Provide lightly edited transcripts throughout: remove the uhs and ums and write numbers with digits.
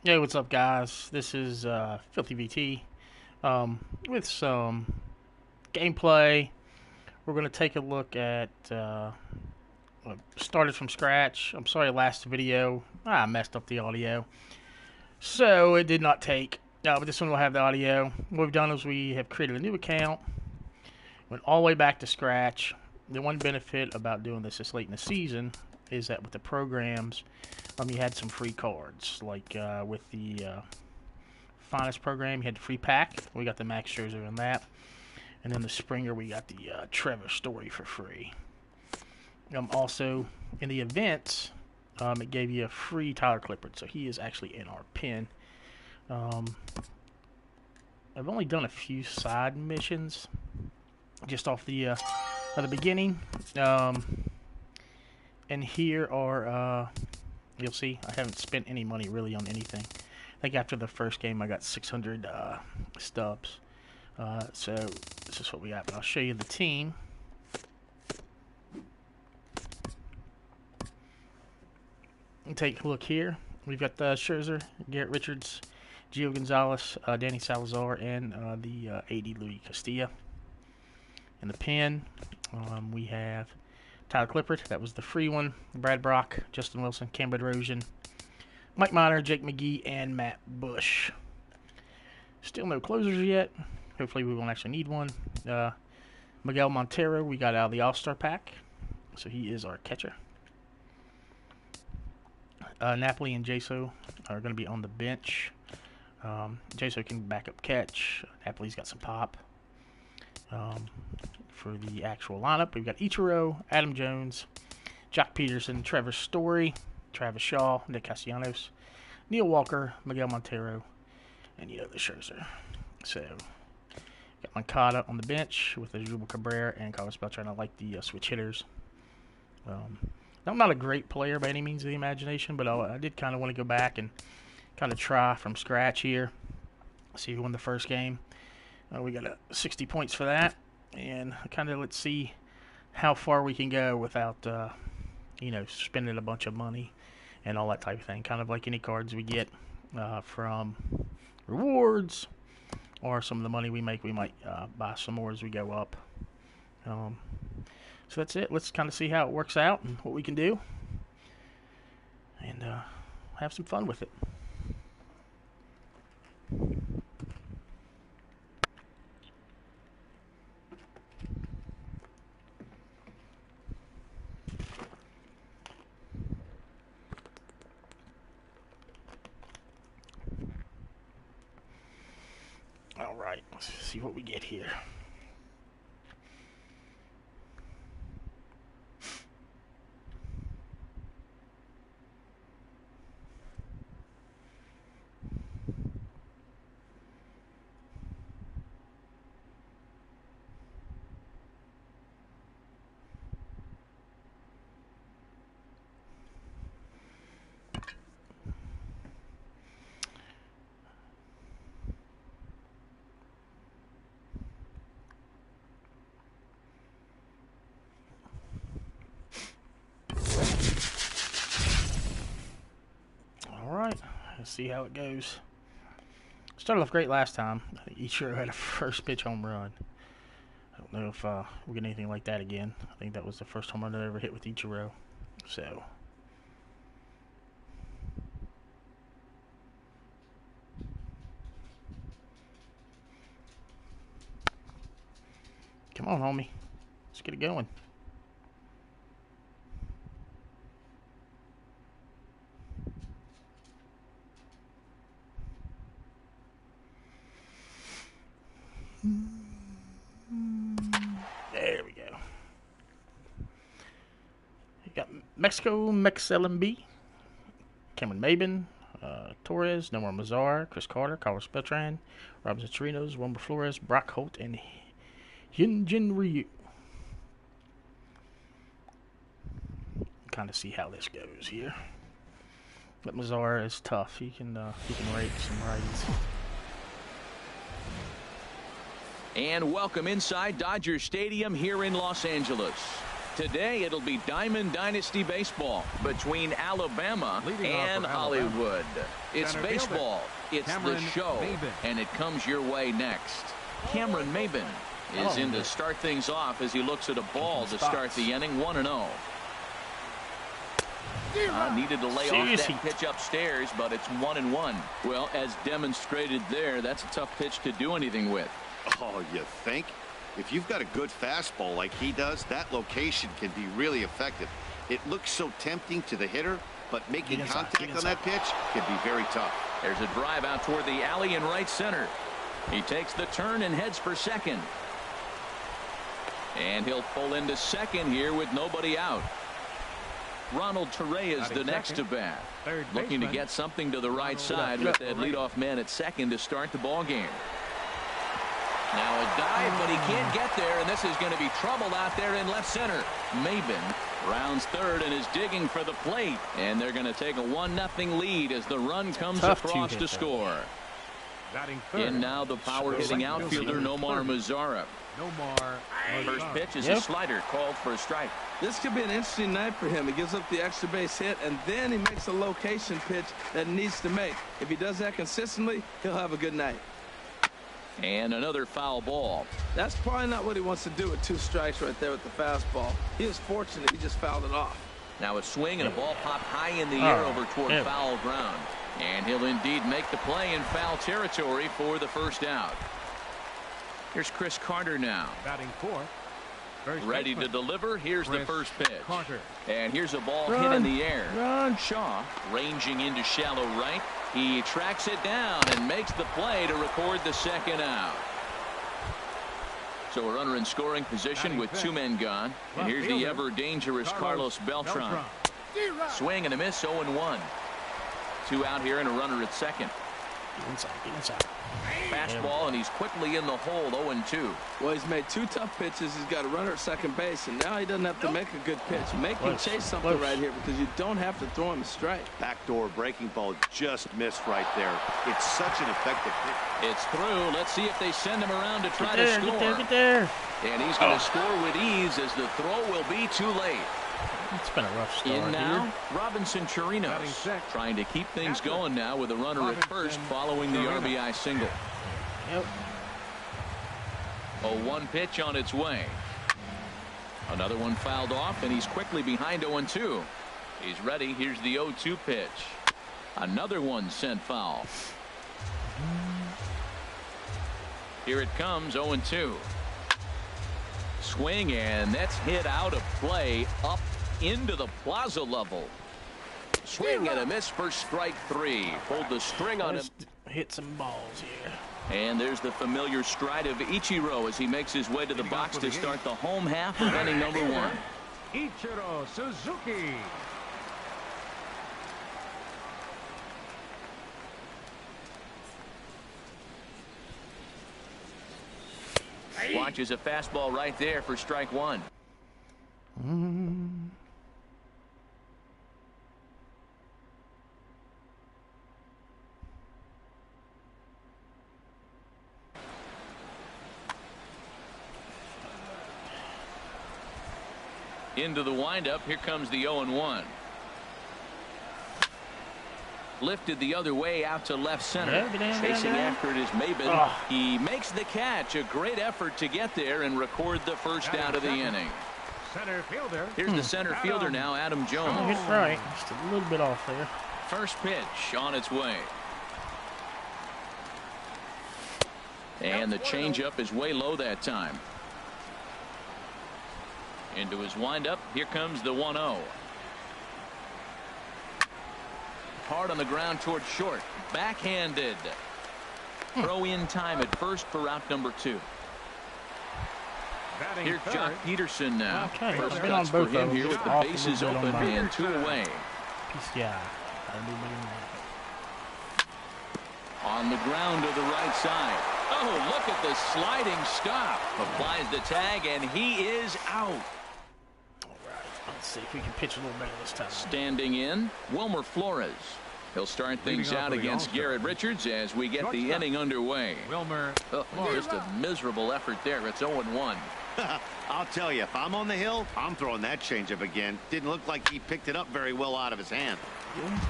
Hey, what's up, guys? This is Filthy VT with some gameplay. We're going to take a look at started from scratch. I'm sorry, last video I messed up the audio, so it did not take. But this one will have the audio. What we've done is we have created a new account, went all the way back to scratch. The one benefit about doing this late in the season is that with the programs, you had some free cards, like with the Finest program, you had the free pack. We got the Max Scherzer in that. And then the Springer, we got the Trevor Story for free. Also, in the events, it gave you a free Tyler Clippard, so he is actually in our pin. I've only done a few side missions, just off the beginning. And here are, you'll see, I haven't spent any money really on anything. I think after the first game I got 600 stubs. So this is what we got. But I'll show you the team. Take a look here. We've got Scherzer, Garrett Richards, Gio Gonzalez, Danny Salazar, and the 80 Louis Castilla. In the pin, we have Tyler Clippard, that was the free one, Brad Brock, Justin Wilson, Cam Bedrosian, Mike Minor, Jake McGee, and Matt Bush. Still no closers yet. Hopefully we won't actually need one. Miguel Montero, we got out of the All-Star pack, so he is our catcher. Napoli and Jaso are going to be on the bench. Jaso can back up catch. Napoli's got some pop. For the actual lineup, we've got Ichiro, Adam Jones, Jock Peterson, Trevor Story, Travis Shaw, Nick Castellanos, Neil Walker, Miguel Montero, and the Scherzer. So, got Moncada on the bench with Asdrubal Cabrera and Carlos Beltran. I like the switch hitters. I'm not a great player by any means of the imagination, but I did kind of want to go back and kind of try from scratch here. See who won the first game. We got 60 points for that. And kind of let's see how far we can go without, spending a bunch of money and all that type of thing. Kind of like any cards we get from rewards or some of the money we make, we might buy some more as we go up. So that's it. Let's kind of see how it works out and what we can do. And have some fun with it. Alright, let's see what we get here. Let's see how it goes. Started off great last time. Ichiro had a first pitch home run. I don't know if we'll get anything like that again. I think that was the first home run I ever hit with Ichiro. So, come on, homie. Let's get it going. There we go. You got Mexico, Mex LMB, Cameron Maben, Torres, Nomar Mazar, Chris Carter, Carlos Beltran, Robinson Chirinos, Wilmer Flores, Brock Holt, and Hyunjin Ryu. Kind of see how this goes here. But Mazar is tough. He can rake some righties. And welcome inside Dodger Stadium here in Los Angeles. Today it'll be Diamond Dynasty Baseball between Alabama and Hollywood. It's baseball. It's the show. And it comes your way next. Cameron Maben is in to start things off as he looks at a ball to start the inning. 1-0. Needed to lay off that pitch upstairs, but it's 1-1. Well, as demonstrated there, that's a tough pitch to do anything with. Oh, you think? If you've got a good fastball like he does, that location can be really effective. It looks so tempting to the hitter, but making contact on that pitch can be very tough. There's a drive out toward the alley in right center. He takes the turn and heads for second. And he'll pull into second here with nobody out. Ronald Torre is the next to bat. Looking to get something to the right side with that leadoff man at second to start the ball game. Now a dive, but he can't get there, and this is going to be trouble out there in left center. Maben rounds third and is digging for the plate, and they're going to take a 1-0 lead as the run comes across to score. In now the power-hitting outfielder Nomar Mazara. First pitch is a slider called for a strike. This could be an interesting night for him. He gives up the extra base hit, and then he makes a location pitch that he needs to make. If he does that consistently, he'll have a good night. And another foul ball. That's probably not what he wants to do with 2 strikes right there with the fastball. He was fortunate he just fouled it off. Now a swing and a ball popped high in the air over toward foul ground. And he'll indeed make the play in foul territory for the first out. Here's Chris Carter now. Batting fourth. Ready to deliver. Here's the first pitch. And here's a ball hit in the air. Shaw ranging into shallow right. He tracks it down and makes the play to record the second out. So a runner in scoring position with 2 men gone. And here's the ever dangerous Carlos Beltran. Swing and a miss, 0-1. 2 out here and a runner at second. Get inside. Fastball, and he's quickly in the hole, 0-2. Well, he's made 2 tough pitches. He's got a runner at second base, and now he doesn't have to make a good pitch. Make him chase something right here because you don't have to throw him a strike. Backdoor breaking ball just missed right there. It's such an effective pitch. It's through. Let's see if they send him around to try to score. Get there. And he's going to score with ease as the throw will be too late. It's been a rough start. In now, Robinson Chirinos trying to keep things going now with a runner at first following the RBI single. Yep. A 1 pitch on its way. Another one fouled off, and he's quickly behind 0-2. He's ready. Here's the 0-2 pitch. Another one sent foul. Here it comes, 0-2. Swing, and that's hit out of play up into the plaza level. Swing and a miss for strike 3. Pulled the string on him. Hit some balls here. And there's the familiar stride of Ichiro as he makes his way to the box to start the home half of inning number 1. Ichiro Suzuki. Watches a fastball right there for strike 1. Into the windup. Here comes the 0-1. Lifted the other way out to left center. Chasing after it is Maben. He makes the catch. A great effort to get there and record the first out of the inning. Center fielder. Here's the center fielder now, Adam Jones. Hit right. Just a little bit off there. First pitch on its way. And the changeup is way low that time. Into his windup. Here comes the 1-0. Hard on the ground towards short. Backhanded. Throw in time at first for out number 2. Here's Jock Peterson now. Okay. First cuts for him here with the bases open and 2 away. Yeah. On the ground to the right side. Oh, look at the sliding stop. Applies the tag, and he is out. All right. Let's see if we can pitch a little better this time. Standing in, Wilmer Flores. He'll start things out against Garrett Richards as we get the inning underway. Just a miserable effort there. It's 0-1. I'll tell you, if I'm on the hill, I'm throwing that changeup again. Didn't look like he picked it up very well out of his hand.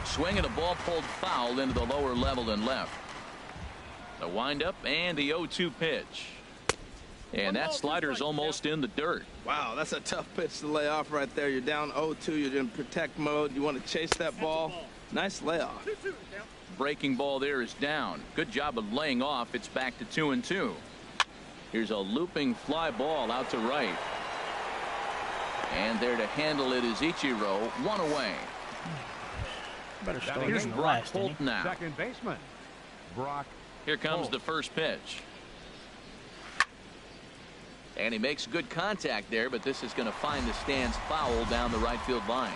Swinging a ball pulled foul into the lower level and left. The windup and the 0-2 pitch. And that slider's almost in the dirt. Wow, that's a tough pitch to lay off right there. You're down 0-2. You're in protect mode. You want to chase that ball. Nice layoff. Breaking ball there is down. Good job of laying off. It's back to 2-2. Here's a looping fly ball out to right. And there to handle it is Ichiro. One away. Better start Here's in the Brock last Holt inning. now. Second baseman, Brock. Here comes the first pitch. And he makes good contact there, but this is going to find the stands foul down the right field line.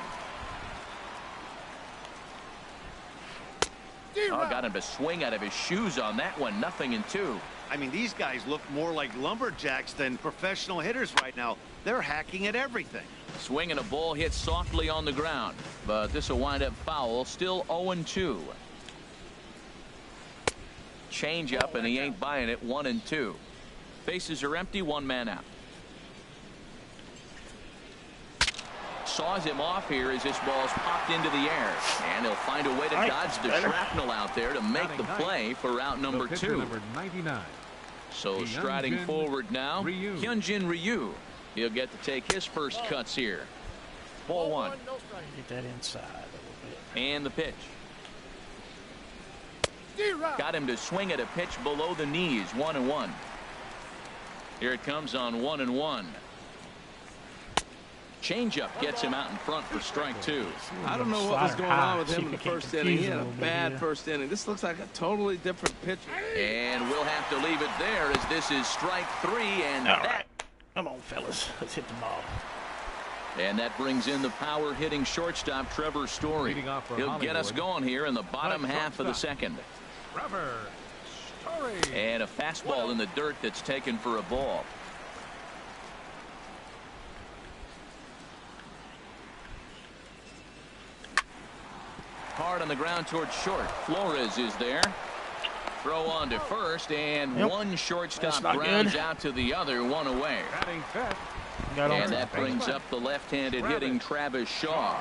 Oh, got him to swing out of his shoes on that one. 0-2. I mean, these guys look more like lumberjacks than professional hitters right now. They're hacking at everything. Swinging a ball hit softly on the ground, but this will wind up foul. Still 0-2. Change up, and he ain't buying it. 1-2. Bases are empty. One man out. Saws him off here as this ball's popped into the air, and he'll find a way to dodge the shrapnel out there to make the play for out number 2. Number 99. So striding forward now, Hyunjin Ryu. He'll get to take his first cuts here. Ball 1. Get that inside a little bit. And the pitch. Got him to swing at a pitch below the knees. 1-1. Here it comes on 1-1. Changeup gets him out in front for strike 2. I don't know what was going on with him in the first inning. He had a bad first inning. This looks like a totally different pitcher. And we'll have to leave it there as this is strike 3. And that. Come on, fellas. Let's hit the ball. And that brings in the power hitting shortstop Trevor Story. He'll get us going here in the bottom half of the second. Trevor Story. And a fastball in the dirt that's taken for a ball. Hard on the ground towards short. Flores is there. Throw on to first, and one shortstop grounds out to the other. One away. Batting fifth. And that brings up the left-handed hitting Travis Shaw.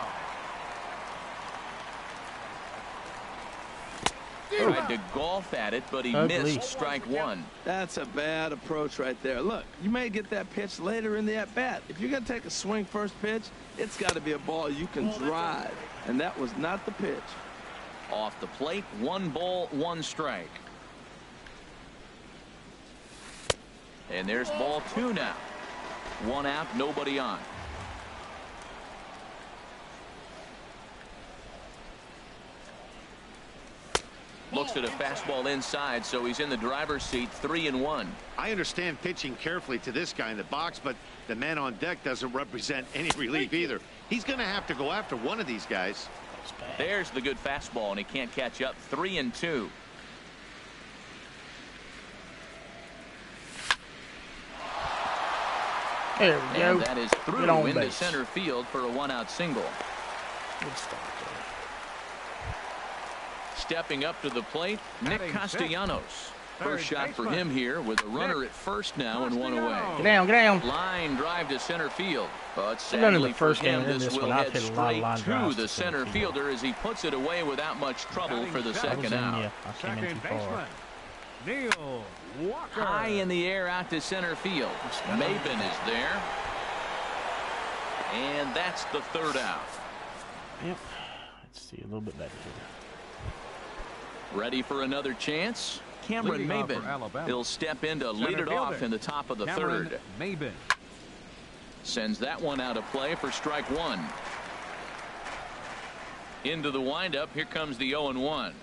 Tried to golf at it, but he missed strike 1. That's a bad approach right there. Look, you may get that pitch later in the at-bat. If you're going to take a swing first pitch, it's got to be a ball you can drive. And that was not the pitch. Off the plate, 1 ball, 1 strike. And there's ball 2 now. 1 out, nobody on. Looks at a fastball inside, so he's in the driver's seat. 3-1. I understand pitching carefully to this guy in the box, but the man on deck doesn't represent any relief either. He's going to have to go after one of these guys. There's the good fastball, and he can't catch up. 3-2. There we go. And that is through into center field for a 1-out single. Good start there. Stepping up to the plate, Nick Castellanos. First shot for him here with a runner at first now and 1 away. Get down, get down. Line drive to center field. But sadly for him, this will head straight to the center fielder as he puts it away without much trouble for the second out. Second baseman, Neil Walker. High in the air out to center field. Maben is there. And that's the 3rd out. Yep. Let's see a little bit better here. Ready for another chance? Cameron Maben. He'll step in to lead it off in the top of the 3rd. Maben sends that one out of play for strike 1. Into the windup. Here comes the 0-1.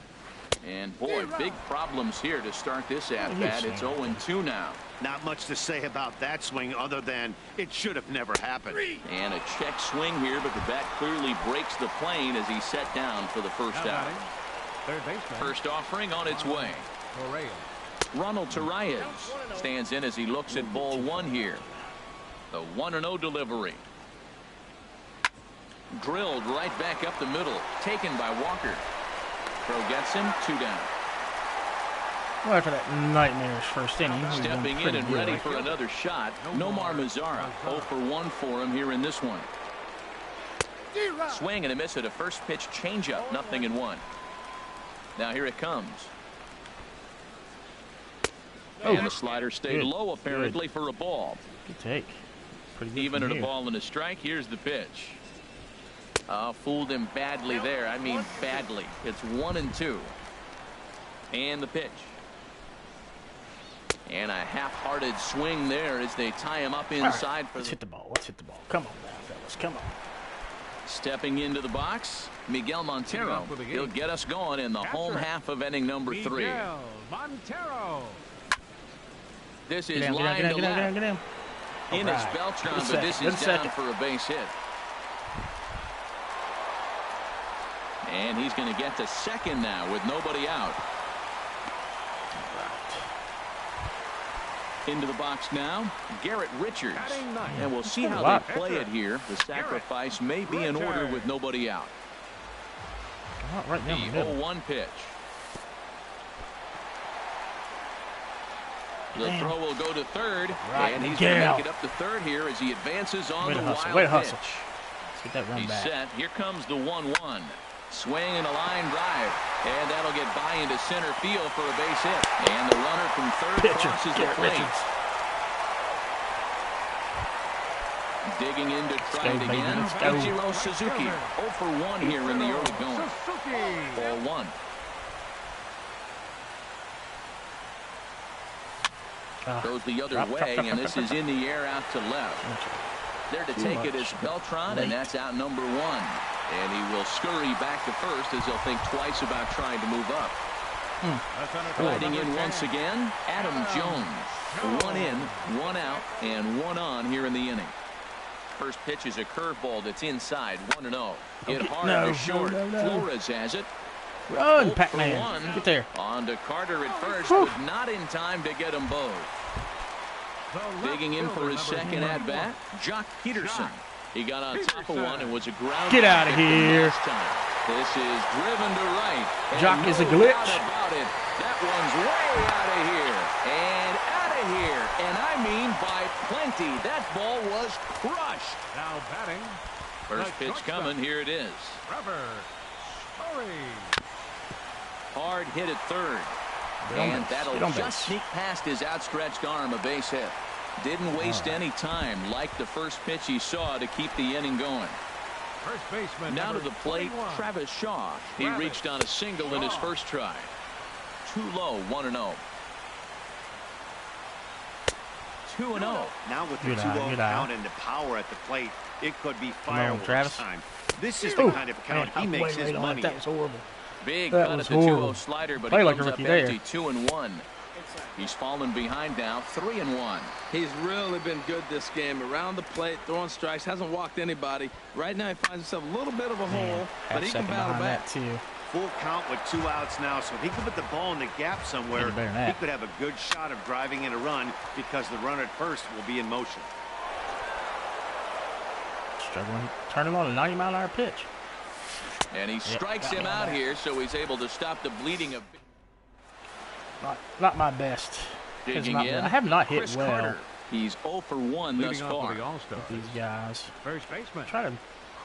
And boy, big problems here to start this at bat. It's 0-2 now. Not much to say about that swing other than it should have never happened. And a check swing here, but the bat clearly breaks the plane as he's set down for the first out. Third baseman. First offering on its way. Ronald Torreyes stands in as he looks at ball 1 here. The 1-0 delivery. Drilled right back up the middle. Taken by Walker. Throw gets him, 2 down. Well, after that nightmarish first inning, stepping in and ready for another shot, Nomar Mazara. 0 for 1 for him here in this one. Swing and a miss at a first pitch changeup, 0-1. Now here it comes. And the slider stayed low apparently for a ball. Good take. Pretty good. Even at a ball and a strike. Here's the pitch. Fooled him badly there. I mean badly. It's 1-2. And the pitch. And a half-hearted swing there as they tie him up inside. Right, let's hit the ball. Let's hit the ball. Come on now, fellas. Come on. Stepping into the box, Miguel Montero. He'll get us going in the home half of inning number 3. Miguel Montero. This is line to left. In his Beltran, but this is down for a base hit. And he's going to get to second now with nobody out. Into the box now, Garrett Richards. And we'll see how they play it here. The sacrifice may be in order with nobody out. Right now, the 0-1 pitch. The throw will go to third, and he's going to make it up to third here as he advances on the wild pitch. Let's get that run back. He's set. Here comes the 1-1. Swing and a line drive, and that'll get by into center field for a base hit. And the runner from third crosses the plate. Digging in to try it again. Ichiro Suzuki. 0 for 1 here in the early going. Ball 1. Goes the other way, and this is in the air out to left. There to take it is Beltran, and that's out number 1. And he will scurry back to first as he'll think twice about trying to move up. Riding in once again, Adam Jones. 1 in, 1 out, and 1 on here in the inning. First pitch is a curveball that's inside, 1-0. Hit hard to short. Flores has it. Run, Pac-Man. Get there. On to Carter at first, but not in time to get them both. Digging in for his second at-bat, Jock Peterson. He got on top of one and was a ground. Get out of here. This is driven to right. Jock is a glitch. About it. That one's way out of here. And out of here. And I mean by plenty. That ball was crushed. Now batting. First pitch coming. Here it is. Hard hit at third. And that'll just sneak past his outstretched arm, a base hit. Didn't waste any time, like the first pitch he saw, to keep the inning going. First baseman. Now to the plate, Travis Shaw. He reached on a single in his first try. Too low, 1-0. 2-0. Now with the 2-0 count and the power at the plate, it could be fireworks time. This is the kind of count he makes his money. That was horrible. Big cut at the 2-0 slider, but he comes up empty, 2-1. He's fallen behind now, 3-1. He's really been good this game. Around the plate, throwing strikes, hasn't walked anybody. Right now he finds himself a little bit of a hole, but he can battle back. Full count with 2 outs now, so if he can put the ball in the gap somewhere, he could have a good shot of driving in a run because the runner at first will be in motion. Struggling, turning on a 90-mile-an-hour pitch. And he strikes him out here, so he's able to stop the bleeding of. Not my best. Digging in. I have not hit Chris well. Carter. He's 0 for 1 thus far. With these guys. First baseman. Try to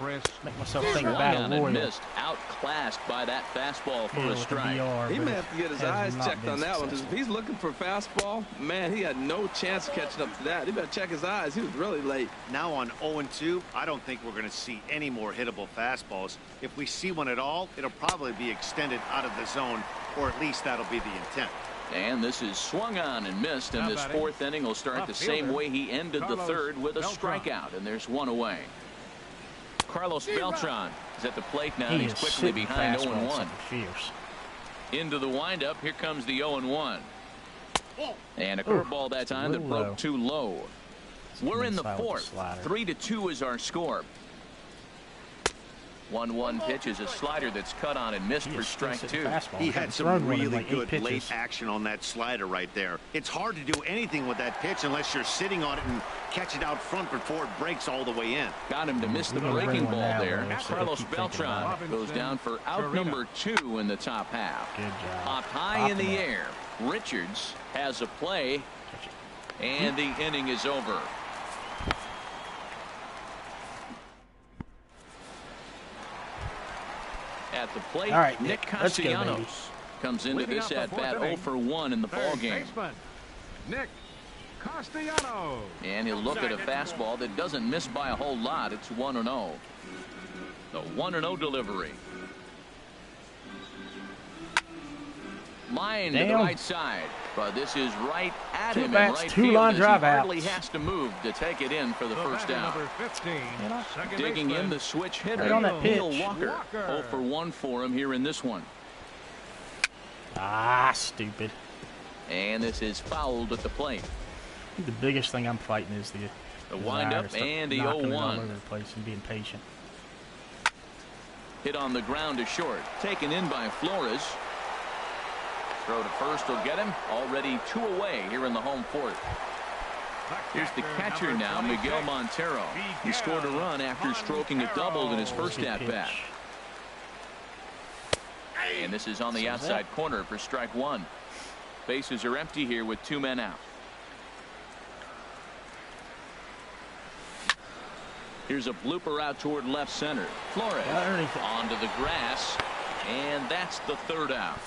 Chris. make myself think Battle Royal. Missed, outclassed by that fastball for a strike. He may have to get his eyes checked on that one, because if he's looking for a fastball, man, he had no chance of catching up to that. He better check his eyes. He was really late. Now on 0-2, I don't think we're going to see any more hittable fastballs. If we see one at all, it'll probably be extended out of the zone, or at least that'll be the intent. And this is swung on and missed, and this fourth inning will start the same way he ended the third, with a strikeout, and there's 1 away. Carlos Beltran is at the plate now, and he's quickly behind 0-1. Into the windup, here comes the 0-1. And a curveball that time that broke too low. We're in the fourth. 3-2 is our score. 1-1 pitch is a slider that's cut on and missed for strike 2. He had some really good late action on that slider right there. It's hard to do anything with that pitch unless you're sitting on it and catch it out front before it breaks all the way in. Got him to miss the breaking ball there. Carlos Beltran goes down for out number 2 in the top half. Good job. Popped high in the air. Richards has a play, and the inning is over. At the plate, Nick Castellanos comes into this at bat 0 for 1 in the ball game. Nick Castellanos. And he'll look at a fastball that doesn't miss by a whole lot. It's 1-0. The 1-0 delivery. Line to the right side, but this is right at him in right field. Two-line drive out. Hardly has to move to take it in for the first down. Digging in the switch hitter, Neil Walker. 0 for 1 for him here in this one. Ah, stupid. And this is fouled at the plate. I think the biggest thing I'm fighting is the windup and the 0-1. All over the place and being patient. Hit on the ground to short. Taken in by Flores. Throw to first will get him. Already 2 away here in the home fourth. Here's the catcher now, Miguel Montero. He scored a run after stroking a double in his first at-bat. And this is on the outside corner for strike 1. Bases are empty here with 2 men out. Here's a blooper out toward left center. Flores onto the grass, and that's the 3rd out.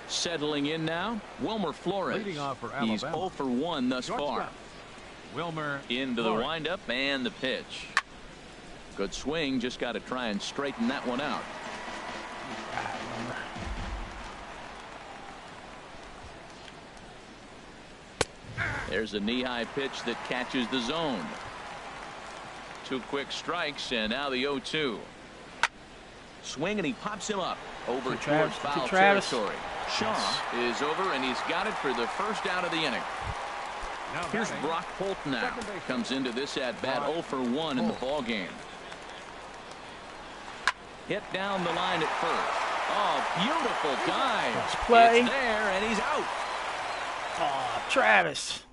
Settling in now, Wilmer Flores. He's 0 for 1 thus far. Wilmer into the windup and the pitch. Good swing, just got to try and straighten that one out. There's a knee-high pitch that catches the zone. 2 quick strikes, and now the 0-2. Swing, and he pops him up over towards foul territory. Shaw is over, and he's got it for the first out of the inning. Here's Brock Holt now. Comes into this at-bat 0 for 1 in the ball game. Hit down the line at first. Oh, beautiful dive. Nice play. It's there, and he's out. Oh, Travis.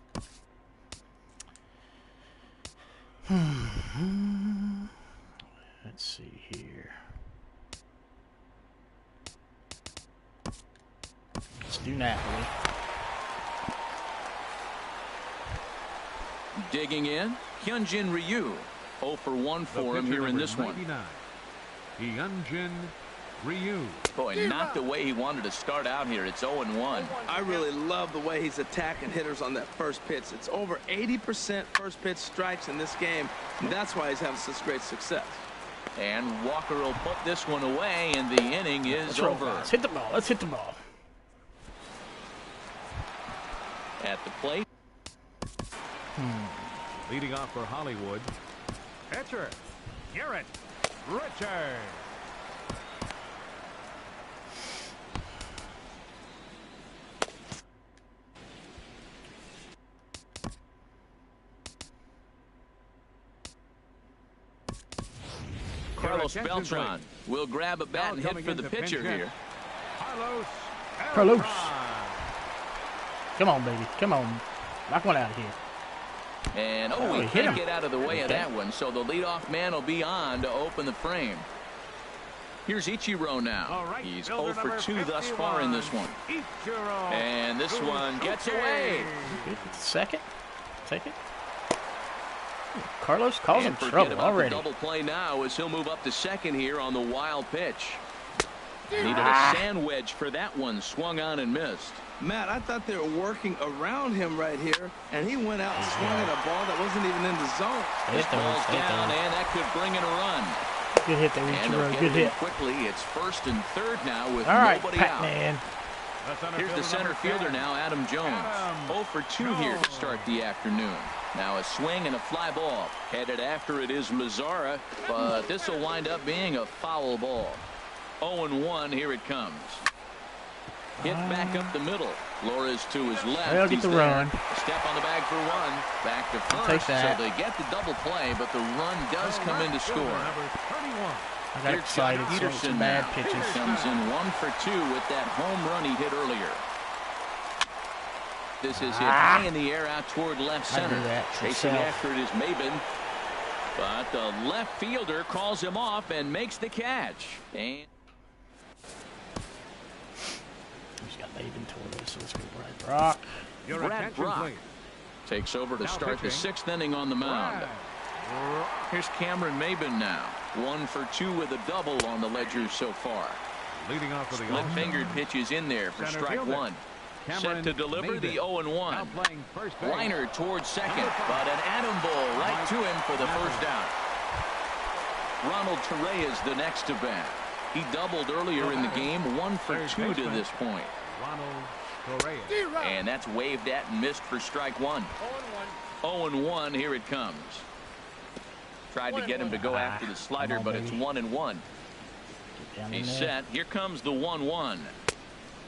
Let's see here. Let's do Napoli. Digging in, Hyunjin Ryu. 0 for 1 for him here in this one. Hyunjin Ryu. Boy, not the way he wanted to start out here. It's 0-1. I really love the way he's attacking hitters on that first pitch. It's over 80% first pitch strikes in this game, and that's why he's having such great success. And Walker will put this one away, and the inning is over. Let's hit the ball. Let's hit the ball. At the plate. Leading off for Hollywood. Pitcher, Garrett Richards. Carlos Beltran will grab a bat and hit for the pitcher here. Carlos. Come on, baby. Come on. Knock one out of here. And, he can't get out of the way of that one, so the leadoff man will be on to open the frame. Here's Ichiro now. He's 0 for 2 thus far in this one. And this one gets away. Second. Take it. Carlos calls him trouble already. Double play now as he'll move up to second here on the wild pitch. Needed a sand wedge for that one. Swung on and missed. Matt, I thought they were working around him right here, and he went out and swung at a ball that wasn't even in the zone. This ball's down, and that could bring in a run. Good hit there, Ichiro. Good hit. Quickly, it's first and third now with nobody out. Man. Here's the center fielder now, Adam Jones. 0 for 2 here to start the afternoon. Now a swing and a fly ball. Headed after it is Mazzara, but this will wind up being a foul ball. 0-1, here it comes. Hit back up the middle. Flores to his left. They'll get the run. Step on the bag for one. Back to first. So they get the double play, but the run does come in to score. Number 31. I got excited. Peterson bad pitches. Comes in 1 for 2 with that home run he hit earlier. This is hit high in the air out toward left center. Chasing after it is Maben. But the left fielder calls him off and makes the catch. And he's got Maben toward this. So let's go Brad Brock. Brad Brock takes over to start the 6th inning on the mound. Here's Cameron Maben now. 1 for 2 with a double on the ledger so far. Leading off with the Split-fingered pitches in there for strike one. Set to deliver the 0-1. Liner towards second, but an atom ball right to him for the first out. Ronald Torreyes is the next to bat. He doubled earlier in the game, 1 for 2 to this point. And that's waved at and missed for strike one. 0-1, here it comes. Tried to get him to go after the slider, but it's 1-1. He's set. Here comes the 1-1.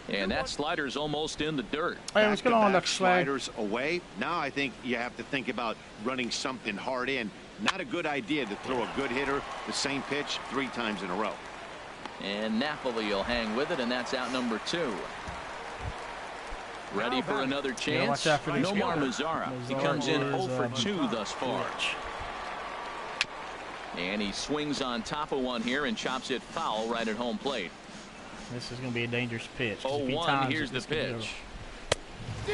And that slider's almost in the dirt. Hey, what's going on, sliders away. Now I think you have to think about running something hard in. Not a good idea to throw a good hitter the same pitch 3 times in a row. And Napoli will hang with it, and that's out number 2. Ready for another chance? Nomar Mazara. He comes in 0 for 2 thus far. And he swings on top of one here and chops it foul right at home plate. This is going to be a dangerous pitch. 0-1, here's the pitch.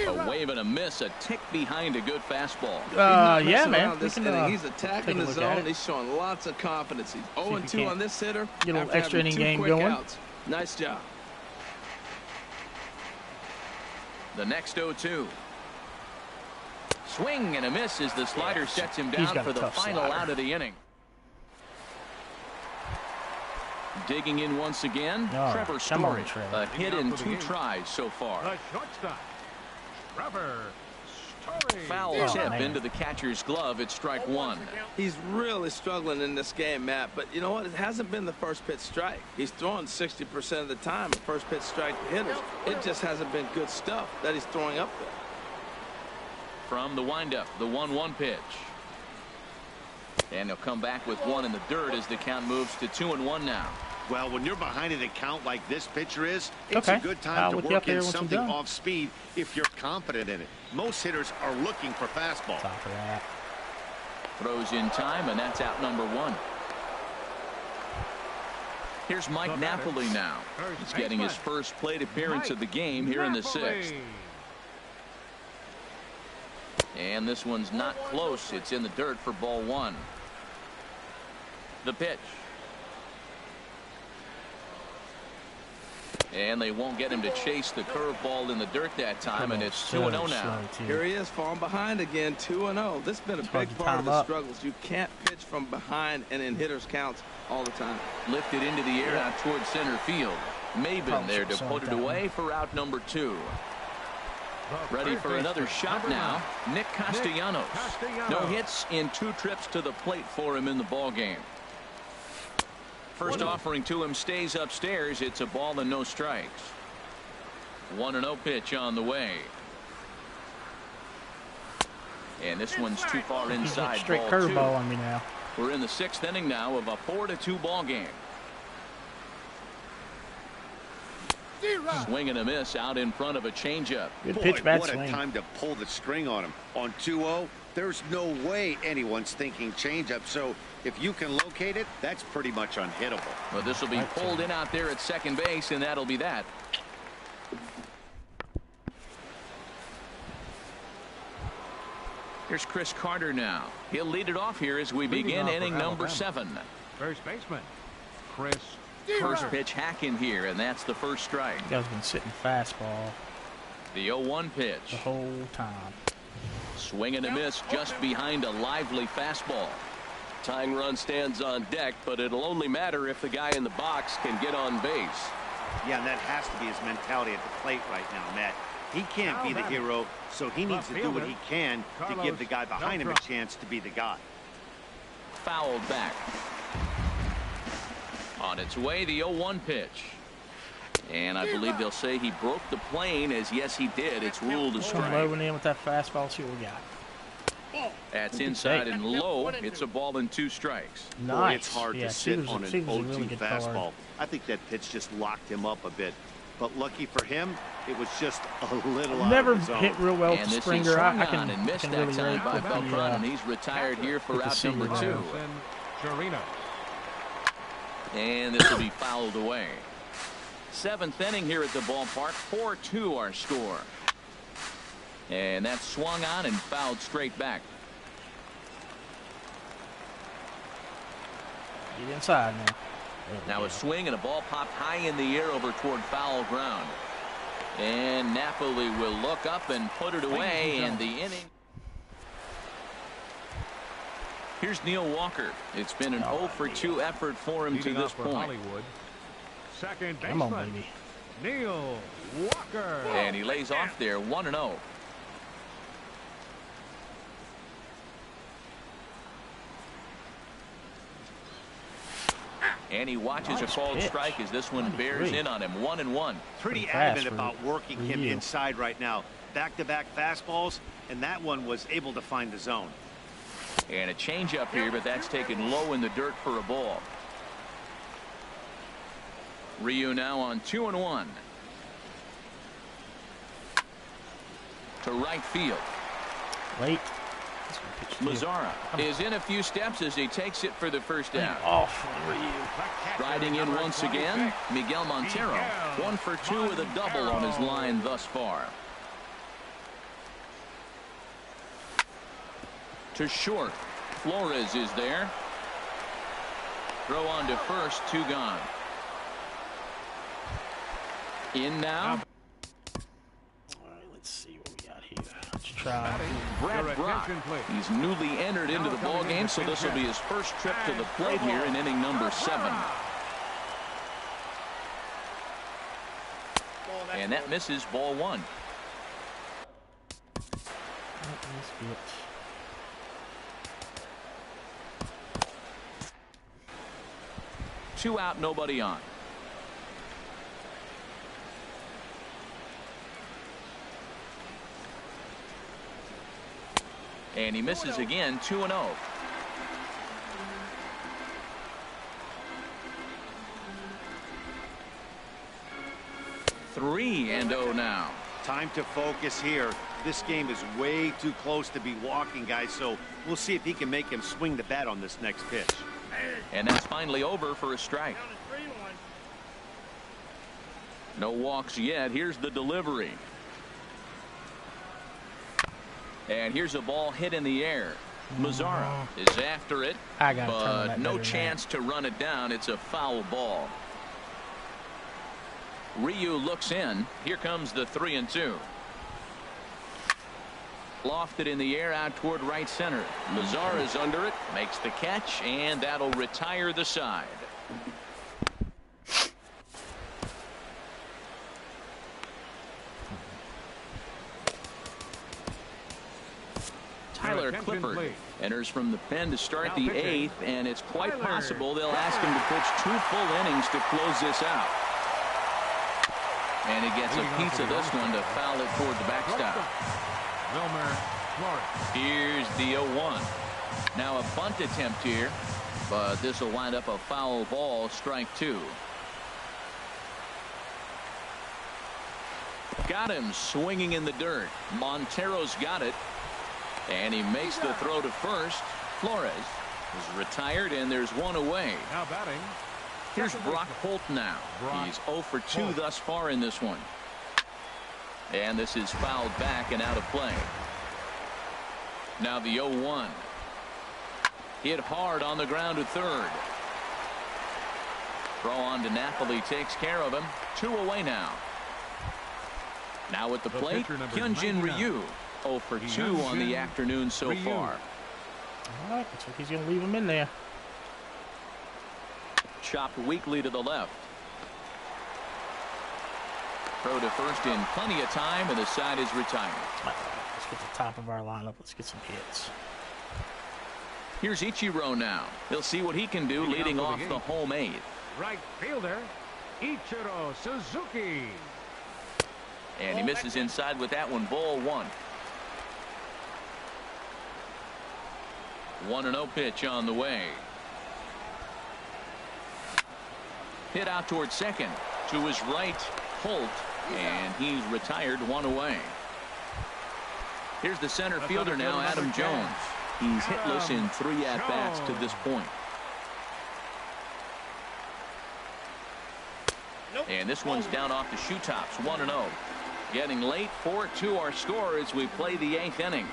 A wave and a miss, a tick behind a good fastball. Yeah, man. He's attacking the zone. He's showing lots of confidence. He's 0-2 on this hitter. Get a little extra inning game going. Outs. Nice job. The next 0-2. Swing and a miss as the slider sets him down for the final out of the inning. Digging in once again, Trevor Story. A hit in 2 tries so far. The shortstop, Trevor Story. Foul tip into the catcher's glove. It's strike one. He's really struggling in this game, Matt. But you know what? It hasn't been the first pitch strike. He's throwing 60% of the time. The first pitch strike to hitters. It just hasn't been good stuff that he's throwing up there. From the windup, the 1-1 pitch. And he'll come back with one in the dirt as the count moves to 2-1 now. Well, when you're behind an account like this pitcher is, it's a good time to work in something off speed if you're confident in it. Most hitters are looking for fastball. Throws in time, and that's out number 1. Here's Mike Napoli now. He's getting his first plate appearance of the game here in the 6th. And this one's not close. It's in the dirt for ball 1. The pitch. And they won't get him to chase the curveball in the dirt that time, and it's 2-0 now. Here he is, falling behind again, 2-0. This has been a big part of the struggles. You can't pitch from behind and in hitters' counts all the time. Lifted into the air out towards center field. Maben there to put it away for out number 2. Ready for another shot now. Nick Castellanos. No hits in 2 trips to the plate for him in the ball game. First offering to him stays upstairs. It's a ball and no strikes. 1-0 pitch on the way. And this one's too far inside. Straight curveball on me now. We're in the 6th inning now of a 4-2 ball game. Swing and a miss out in front of a changeup. Good pitch, bad what swing. A time to pull the string on him. On 2-0, there's no way anyone's thinking changeup. So if you can locate it, that's pretty much unhittable. Well, this will be pulled in out there at second base, and that'll be that. Here's Chris Carter now. He'll lead it off here as we begin inning number 7. First baseman, Chris. First pitch hack in here, and that's the first strike. You guys been sitting fastball. The 0-1 pitch. The whole time. Swing and a miss just behind a lively fastball. Tying run stands on deck, but it'll only matter if the guy in the box can get on base. Yeah, and that has to be his mentality at the plate right now, Matt. He can't be the hero, so he needs to do what he can to give the guy behind him a chance to be the guy. Fouled back. On its way, the 0-1 pitch. And I believe they'll say he broke the plane, as yes, he did. It's ruled a strike. Low and in with that fastball. See what we got. That's inside and low. It's a ball and 2 strikes. Nice. Boy, it's hard to sit on an 0-2 really fastball. Card. I think that pitch just locked him up a bit. But lucky for him, it was just a little Never out of his zone. hit real well and with Springer. I can and missed that really time by with Battlefront, and he's retired here for out number 2. And this will be fouled away. 7th inning here at the ballpark. 4-2 our score. And that's swung on and fouled straight back. Get inside now. Now a swing and a ball popped high in the air over toward foul ground. And Napoli will look up and put it away in the inning. Here's Neil Walker. It's been an 0-for-2 effort for him to this point. Hollywood. Second Come on, baseman, baby. Neil Walker. And he lays off there 1-0. And he watches a called strike as this one bears in on him. 1-1. Pretty adamant about working him inside right now. Back-to-back fastballs, and that one was able to find the zone. And a changeup here, but that's taken low in the dirt for a ball. Ryu now on 2-1. To right field. Late. Mazzara is in a few steps as he takes it for the first out. Off Ryu. Riding in once again, Miguel Montero. 1 for 2 with a double on his line thus far. To short. Flores is there. Throw on to first, 2 gone. In now. Let's see what we got here. Let's try. Brad Brock. He's newly entered into the ball game, so this will be his first trip to the plate here in inning number 7. And that misses ball 1. Two out, nobody on. And he misses again, 2-0. Three and 0 now. Time to focus here. This game is way too close to be walking, guys, so we'll see if he can make him swing the bat on this next pitch. And that's finally over for a strike. No walks yet. Here's the delivery. And here's a ball hit in the air. Mazzara is after it, but no chance to run it down. It's a foul ball. Ryu looks in. Here comes the 3-2. Lofted in the air out toward right center. Mazzara is under it, makes the catch, and that'll retire the side. Tyler Clifford enters from the pen to start the 8th, and it's quite possible they'll ask him to pitch 2 full innings to close this out. And he gets a piece of this one to foul it toward the backstop. Here's the 0-1. Now a bunt attempt here, but this will wind up a foul ball, strike 2. Got him swinging in the dirt. Montero's got it. And he makes the throw to first. Flores is retired, and there's one away. Now batting. Here's Brock Holt now. He's 0 for 2 thus far in this one. And this is fouled back and out of play. Now the 0-1. Hit hard on the ground to third. Throw on to Napoli takes care of him. 2 away now. Now at the plate, Hyunjin Ryu. 0 for 2 on the afternoon so far. All right, looks like he's going to leave him in there. Chopped weakly to the left. Throw to first in plenty of time, and the side is retired. Let's get the top of our lineup. Let's get some hits. Here's Ichiro now. He'll see what he can do leading off the home 8th. Right fielder. Ichiro Suzuki. And he misses inside with that one. Ball 1. 1-0 pitch on the way. Hit out towards second. To his right, Holt. And he's retired, 1 away. Here's the center fielder now, Adam Jones. He's hitless in 3 at-bats to this point. And this one's down off the shoe tops, 1-0. Getting late, 4-2 our score as we play the 8th inning.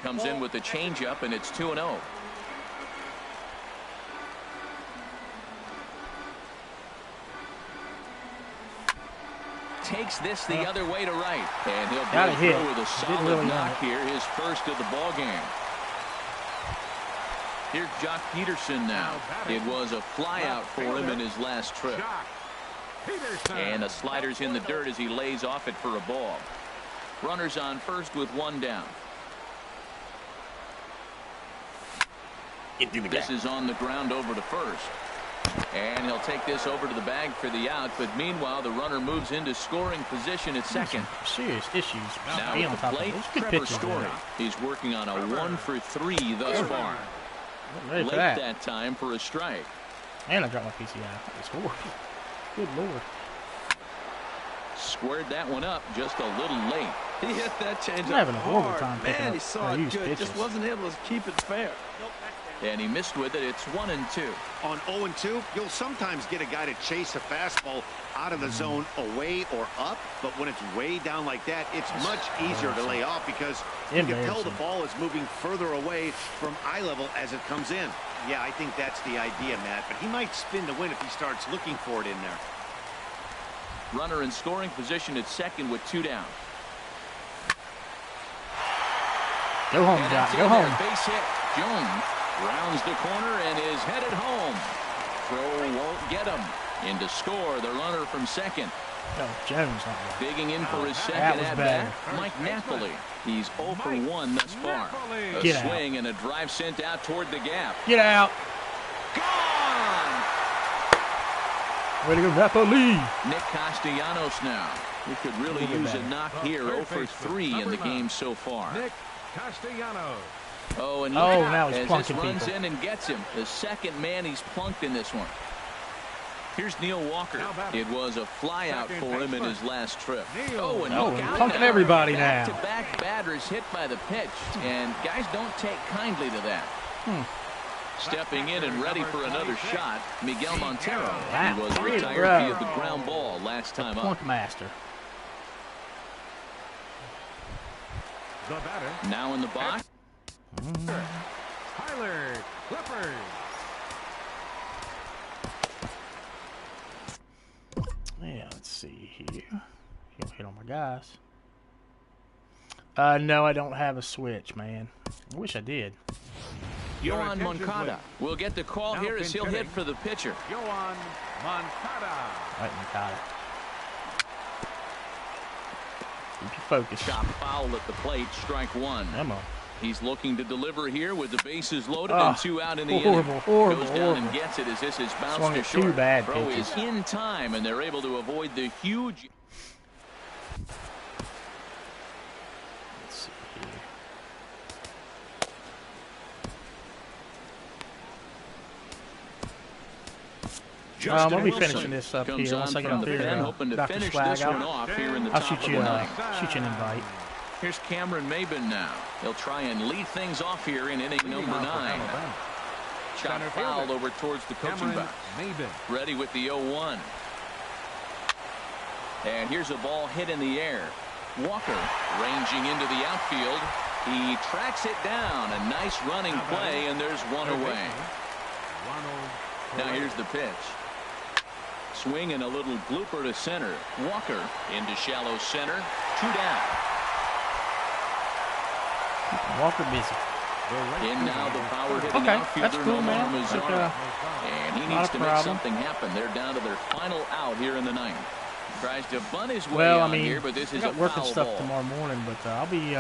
Comes in with the changeup, and it's 2-0. Takes this the other way to right, and he'll break through with a solid knock here, his first of the ball game. Here's Jock Peterson now. It was a flyout for him in his last trip. And the slider's in the dirt as he lays off it for a ball. Runners on first with 1 down. This is on the ground over to first. And he'll take this over to the bag for the out, but meanwhile the runner moves into scoring position at second. Serious issues. Now at the plate, Trevor Story. He's working on a 1-for-3 thus far. Late that time for a strike. And I dropped my PCI. It's horrible. Good Lord. Squared that one up just a little late. He hit that changeup I'm having a horrible time picking Man, up he saw it good. pitches. Just wasn't able to keep it fair. And he missed with it. It's 1-2. On 0-2, you'll sometimes get a guy to chase a fastball out of the zone away or up, but when it's way down like that, it's much easier to lay off because you can tell the ball is moving further away from eye level as it comes in. Yeah, I think that's the idea, Matt, but he might spin the win if he starts looking for it in there. Runner in scoring position at second with 2 down. Go home, Jock. Go home. Base hit. Jones rounds the corner and is headed home. Throw won't get him. In to score, the runner from second. No, Jones. Digging in for his second at bat, Mike Napoli. He's 0 for 1 thus far. A swing and a drive sent out toward the gap. Get out. Gone. Way to go, Napoli. Nick Castellanos now. We could really use a knock here. 0 for 3 in the game so far. Nick Castellanos. Oh, and now he's as this plunking runs people. in and gets him. The second man he's plunked in this one. Here's Neil Walker. It was a flyout for him in his last trip. Oh, and look out plunking now. everybody now. Back-to-back batters hit by the pitch, and guys don't take kindly to that. Stepping in and ready for another shot, Miguel Montero. Wow. He was retired via the ground ball last time up. Plunk master. The batter. Now in the box. Tyler Clippers. Yeah, let's see here. He'll hit on my guys. No, I don't have a switch, man. I wish I did. Yohan Moncada will get the call here as he'll hit for the pitcher. Yohan Moncada. Right, Moncada. Keep your focus. Chop foul at the plate, strike 1. Come on. He's looking to deliver here with the bases loaded and 2 out in the horrible, inning. horrible, Goes down and gets it as this is bounced Swung to at short. 2 bad Throw pitches. is in time, and they're able to avoid the huge. Let's see here. I'll be finishing this up comes here once I get up the pen, here. hoping to Dr. finish Swag this one out. off here in the I'll top shoot of you, the ninth. shoot you an invite. Here's Cameron Maben now. He'll try and lead things off here in inning number 9. Shot foul over towards the coaching box. Ready with the 0-1. And here's a ball hit in the air. Walker ranging into the outfield. He tracks it down. A nice running play, and there's 1 away. Now here's the pitch. Swing and a little blooper to center. Walker into shallow center. 2 down. Walker busy. In now the power hitting outfielder Nomar Mazara. And he needs to make something happen. They're down to their final out here in the 9th. Tries to bunt his way on here, but this is a working foul stuff ball. tomorrow morning, but I'll be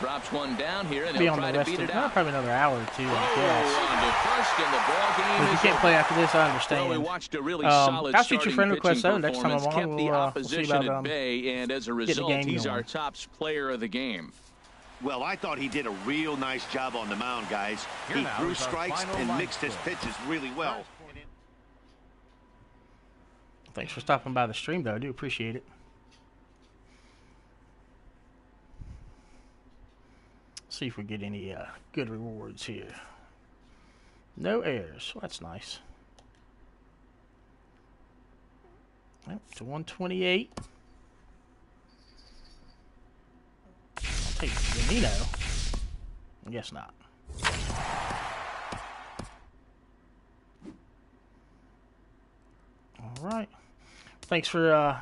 Drops one down here, and Be he'll on try the to beat it out. probably another hour or two, I guess. On to first, and the ball game If you can't play after this, I understand. Well, we watched a really solid I'll shoot your friend request though. pitching Next time I'm on, kept the we'll opposition see about at bay, and as a result, he's going. our top player of the game. Well, I thought he did a real nice job on the mound, guys. He threw strikes and mixed his pitches really well. Thanks for stopping by the stream, though. I do appreciate it. See if we get any good rewards here. No errors. Well, that's nice. Well, to 128. I'll take Janino. I guess not. All right. Thanks for,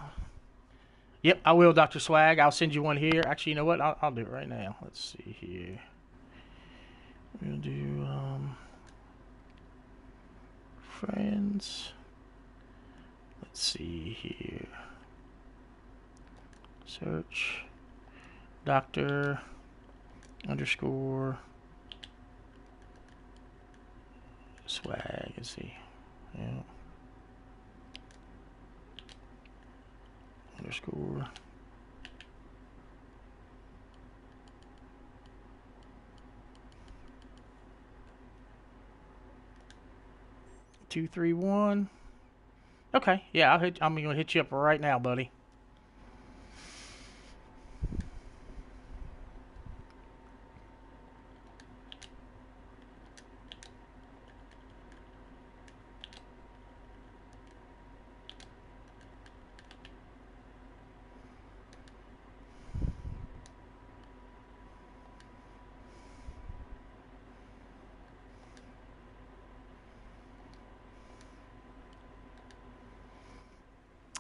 yep, I will, Dr. Swag. I'll send you one here. Actually, you know what? I'll do it right now. Let's see here. We'll do, friends. Let's see here. Search. Dr. _ Swag. Let's see. Yeah. _ 231. Okay, yeah, I'm gonna hit you up right now, buddy.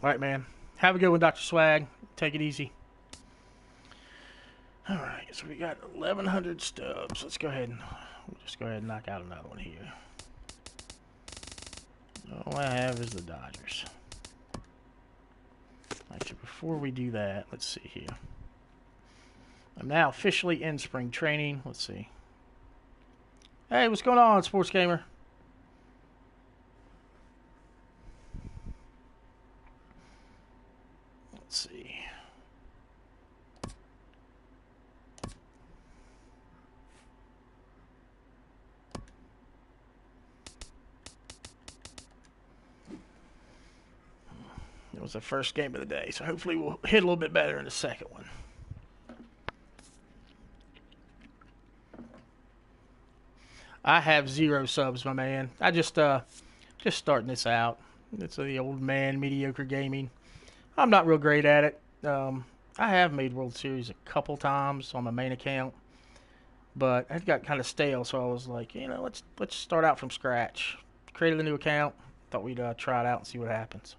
All right, man. Have a good one, Dr. Swag. Take it easy. All right, so we got 1,100 stubs. Let's go ahead and knock out another one here. All I have is the Dodgers. Actually, before we do that, let's see here. I'm now officially in spring training. Let's see. Hey, what's going on, Sports Gamer? Let's see. It was the first game of the day, so hopefully we'll hit a little bit better in the second one. I have 0 subs, my man. I just starting this out. It's the old man mediocre gaming. I'm not real great at it. I have made World Series a couple times on my main account, but it got kind of stale, so I was like, you know, let's start out from scratch. Created a new account. Thought we'd try it out and see what happens.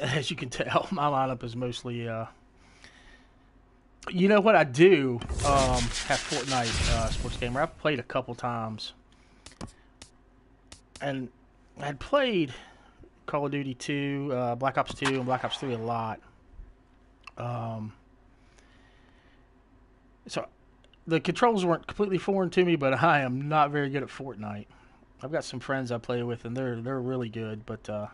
As you can tell, my lineup is mostly, you know what I do, have Fortnite, Sports Gamer. I've played a couple times. And I'd played Call of Duty 2, Black Ops 2, and Black Ops 3 a lot. So the controls weren't completely foreign to me, but I am not very good at Fortnite. I've got some friends I play with, and they're really good, but I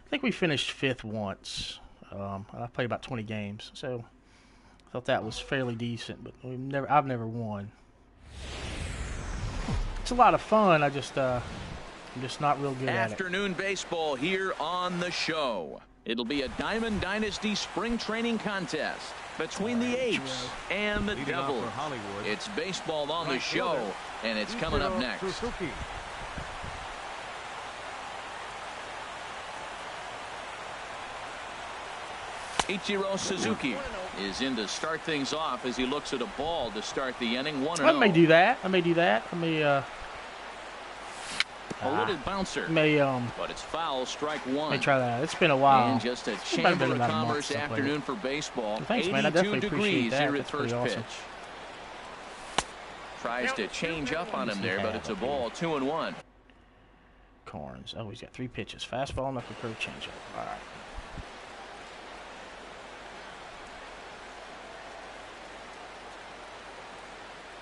think we finished 5th once. I played about 20 games, so I thought that was fairly decent, but I've never won. It's a lot of fun. I'm just not real good at it. Afternoon baseball here on the show. It'll be a Diamond Dynasty spring training contest between the Apes and the Devils. It's baseball on the show, and it's coming up next. Ichiro Suzuki is in to start things off as he looks at a ball to start the inning. 1-0. I may do that. Let me a little bouncer. But it's foul, strike one. Let me try that. It's been a while. And just a Chamber of Commerce afternoon for baseball. Well, thanks, man. I definitely appreciate that. Here at first pitch. tries to change up on him there, but it's a ball, 2-1. Carnes. Oh, he's got 3 pitches. Fastball, knuckle curve, changeup. All right.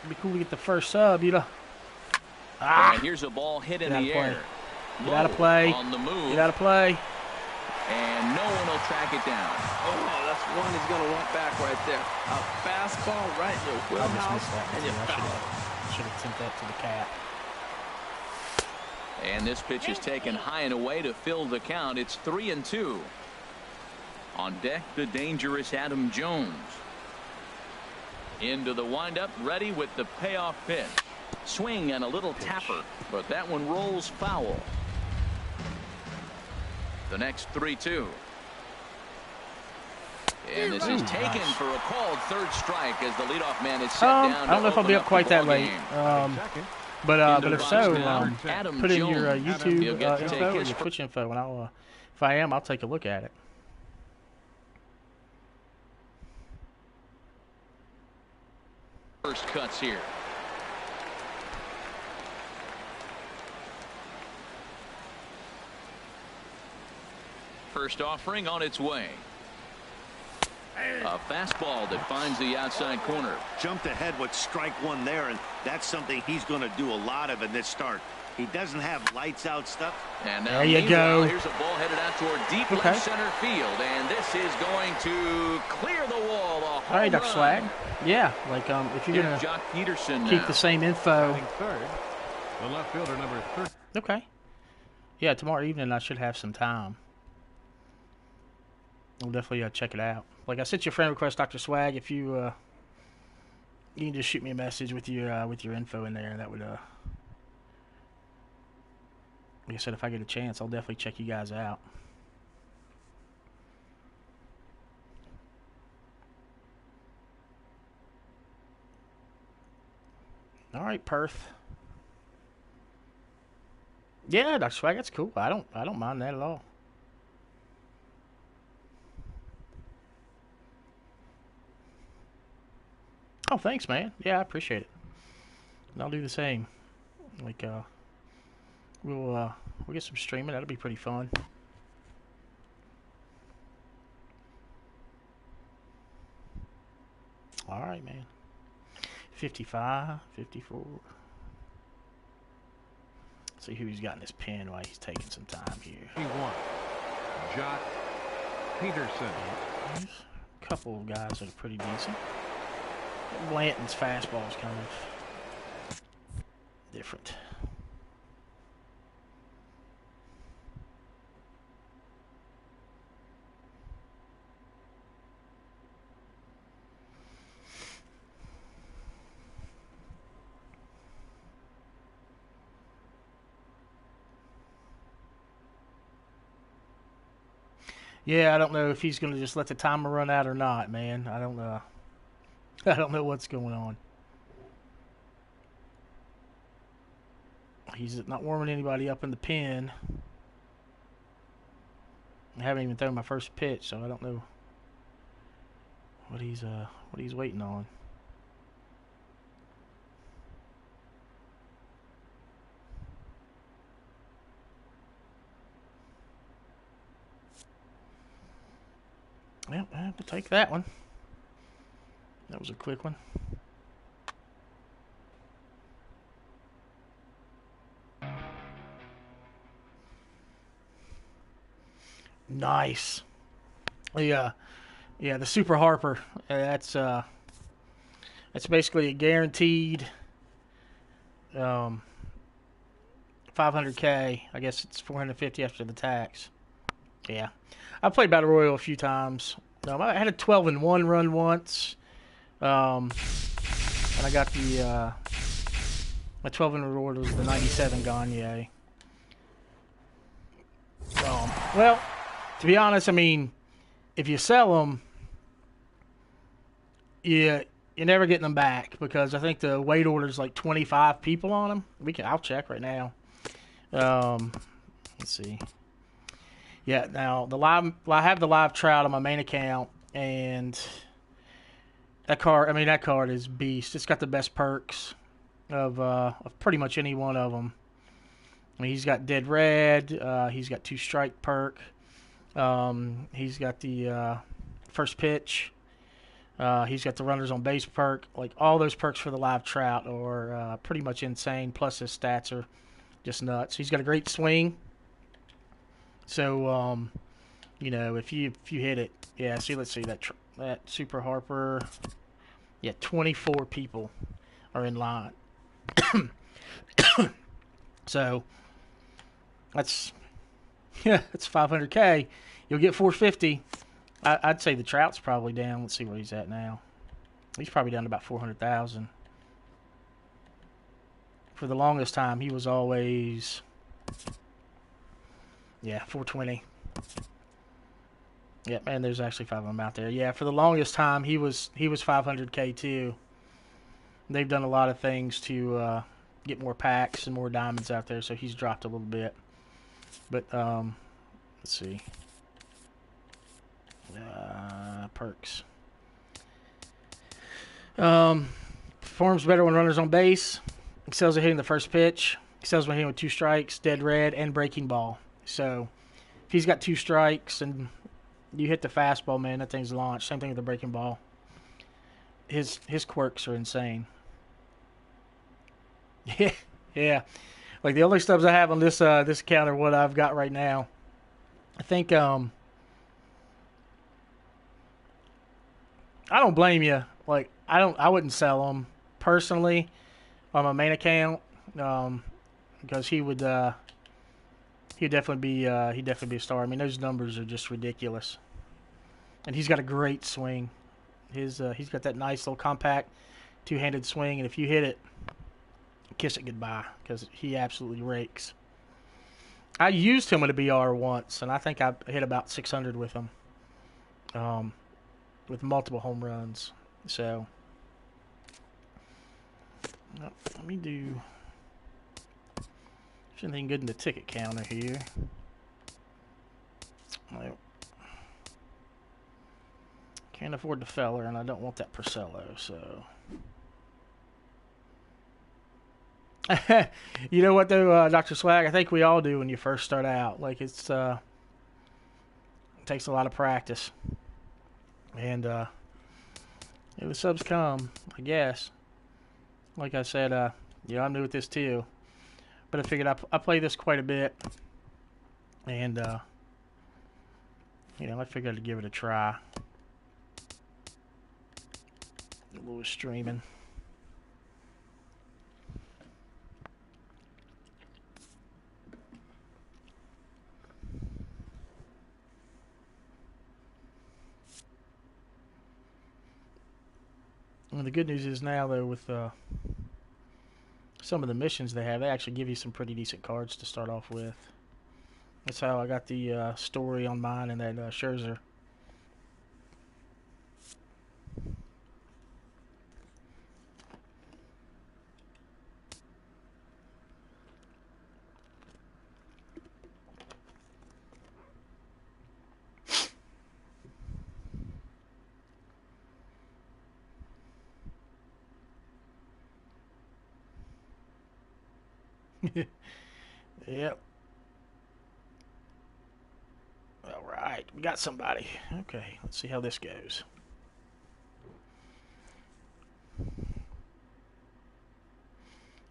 It'd be cool to get the first sub, you know. Ah! And here's a ball hit in the air. Get out of play. On the move. Get out of play. And no one will track it down. Oh, that's one he's going to want back right there. A fastball right in your wheelhouse, and you foul it. Should have sent that to the cap. And this pitch is taken high and away to fill the count. It's 3-2. On deck, the dangerous Adam Jones. Into the windup, ready with the payoff pitch. Swing and a little tapper, but that one rolls foul. The next 3-2. And this is taken for a called third strike as the leadoff man is set down. I don't know if I'll be up quite that late. But if so, put in your YouTube info or your Twitch info, and I'll, if I am, I'll take a look at it. First cuts here. First offering on its way. A fastball that finds the outside corner. Jumped ahead with strike one there, and that's something he's going to do a lot of in this start. He doesn't have lights out stuff. And now there you go. Here's a ball headed out toward deep left center field, and this is going to clear the wall. All right, Dr. Swag. Yeah, like if you're gonna Jock Peterson keep the same info. Third, the left fielder number 3. Okay. Yeah, tomorrow evening I should have some time. I'll definitely check it out. Like I sent you a friend request, Dr. Swag. If you you can just shoot me a message with your info in there. That would like I said, if I get a chance, I'll definitely check you guys out. All right, Perth. Yeah, Dr. Swag, that's cool. I don't mind that at all. Oh, thanks, man. Yeah, I appreciate it. And I'll do the same. Like, we'll get some streaming. That'll be pretty fun. All right, man. 55, 54. Let's see who he's got in his pen while he's taking some time here. 51. Jock Peterson. There's a couple of guys that are pretty decent. Blanton's fastball is kind of different. Yeah, I don't know if he's going to just let the timer run out or not, man. I don't know what's going on. He's not warming anybody up in the pen. I haven't even thrown my first pitch, so I don't know what he's waiting on. Well, I have to take that one. That was a quick one. Nice. Yeah, the Super Harper. That's basically a guaranteed 500K. I guess it's 450 after the tax. Yeah, I played Battle Royale a few times. I had a 12-1 run once. And I got the my 12-win reward was the 97 Gagne. Well, to be honest, I mean, if you sell them, you're never getting them back because I think the weight order is like 25 people on them. I'll check right now. Let's see. Yeah, now I have the live trout on my main account, and that card is beast. It's got the best perks. of pretty much any one of them. I mean, he's got dead red. He's got 2-strike perk. He's got the first pitch. He's got the runners on base perk. Like, all those perks for the live trout are pretty much insane. Plus his stats are just nuts. He's got a great swing. So, you know, if you hit it, yeah. See, let's see that Super Harper. Yeah, 24 people are in line. So that's 500K. You'll get 450. I'd say the trout's probably down. Let's see where he's at now. He's probably down to about 400,000. For the longest time, he was always, 420. Yeah, and there's actually 5 of them out there. Yeah, for the longest time, he was 500K too. They've done a lot of things to get more packs and more diamonds out there, so he's dropped a little bit. But let's see. Perks. Performs better when runners on base. Excels at hitting the first pitch. Excels when hitting with 2 strikes, dead red, and breaking ball. So if he's got 2 strikes and you hit the fastball, man, that thing's launched. Same thing with the breaking ball. His quirks are insane. Yeah. Like, the only stubs I have on this account are what I've got right now. I think I don't blame you. Like, I wouldn't sell them personally on my main account, because he'd definitely be a star. I mean, those numbers are just ridiculous, and he's got a great swing. He's got that nice little compact 2-handed swing, and if you hit it, kiss it goodbye, because he absolutely rakes. I used him at a BR once, and I think I hit about 600 with him, with multiple home runs. So let me do. There's anything good in the ticket counter here? Nope. Can't afford the feller, and I don't want that Porcello, so. You know what, though, Dr. Swag? I think we all do when you first start out. Like, it takes a lot of practice. And the subs come, I guess. Like I said, I'm new at this too. But I figured I play this quite a bit. And, I figured I'd give it a try. A little streaming. And the good news is now, though, with some of the missions they actually give you some pretty decent cards to start off with. That's how I got the story on mine and that Scherzer. Yep. All right, we got somebody. Okay, let's see how this goes.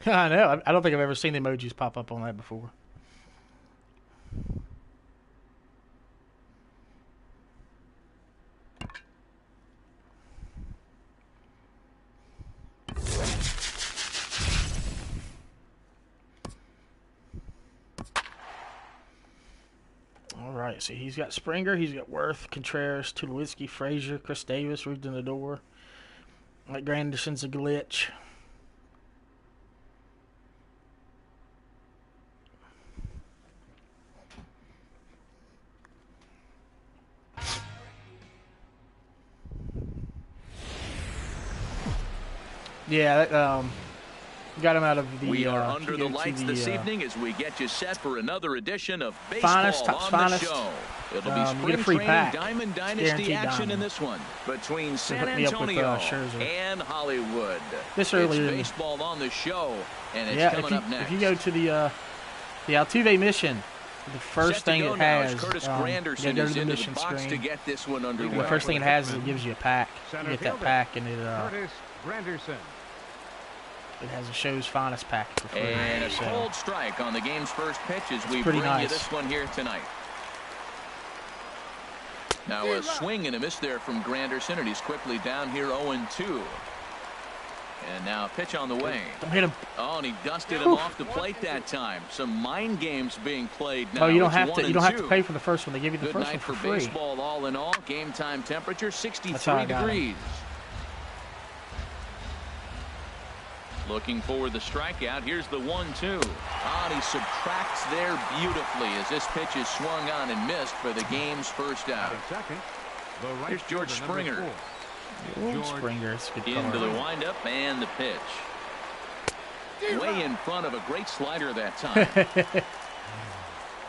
I know. I don't think I've ever seen the emojis pop up on that before. Alright, see, he's got Springer, he's got Worth, Contreras, Tulowitzki, Frazier, Chris Davis, Ruth in the door. Like Granderson's a glitch. Yeah, that, got him out of the. We are under the lights this evening as we get you set for another edition of Baseball on the Show. It'll be you spring get a free training pack. Diamond Dynasty action diamond. in this one between San hook me up with, Antonio Scherzer. and Hollywood. This earlier It's baseball on the show, and it's yeah, coming up next. If you go to the Altuve mission, the first thing it has, Curtis you Granderson go is to the into mission the box screen. to get this one underway. The first thing it has is it gives you a pack. You get that pack, and it Curtis Granderson. it has a show's finest pack for free. And a so. cold strike on the game's first pitch as we pretty bring nice. you this one here tonight. Now a swing and a miss there from Granderson, and he's quickly down here 0-2. And now a pitch on the way. Don't hit him. Oh, and he dusted him off the plate that time. Some mind games being played now. Oh, you don't It's have to. You don't 1-2. have to pay for the first one. They give you the Good first night one for for free. baseball, all in all. Game time temperature That's how 63 I got degrees. Looking for the strikeout. Here's the 1-2. And he subtracts there beautifully as this pitch is swung on and missed for the game's first out. Here's George Springer. George Springer. It's a good Into color. the windup and the pitch. Way in front of a great slider that time.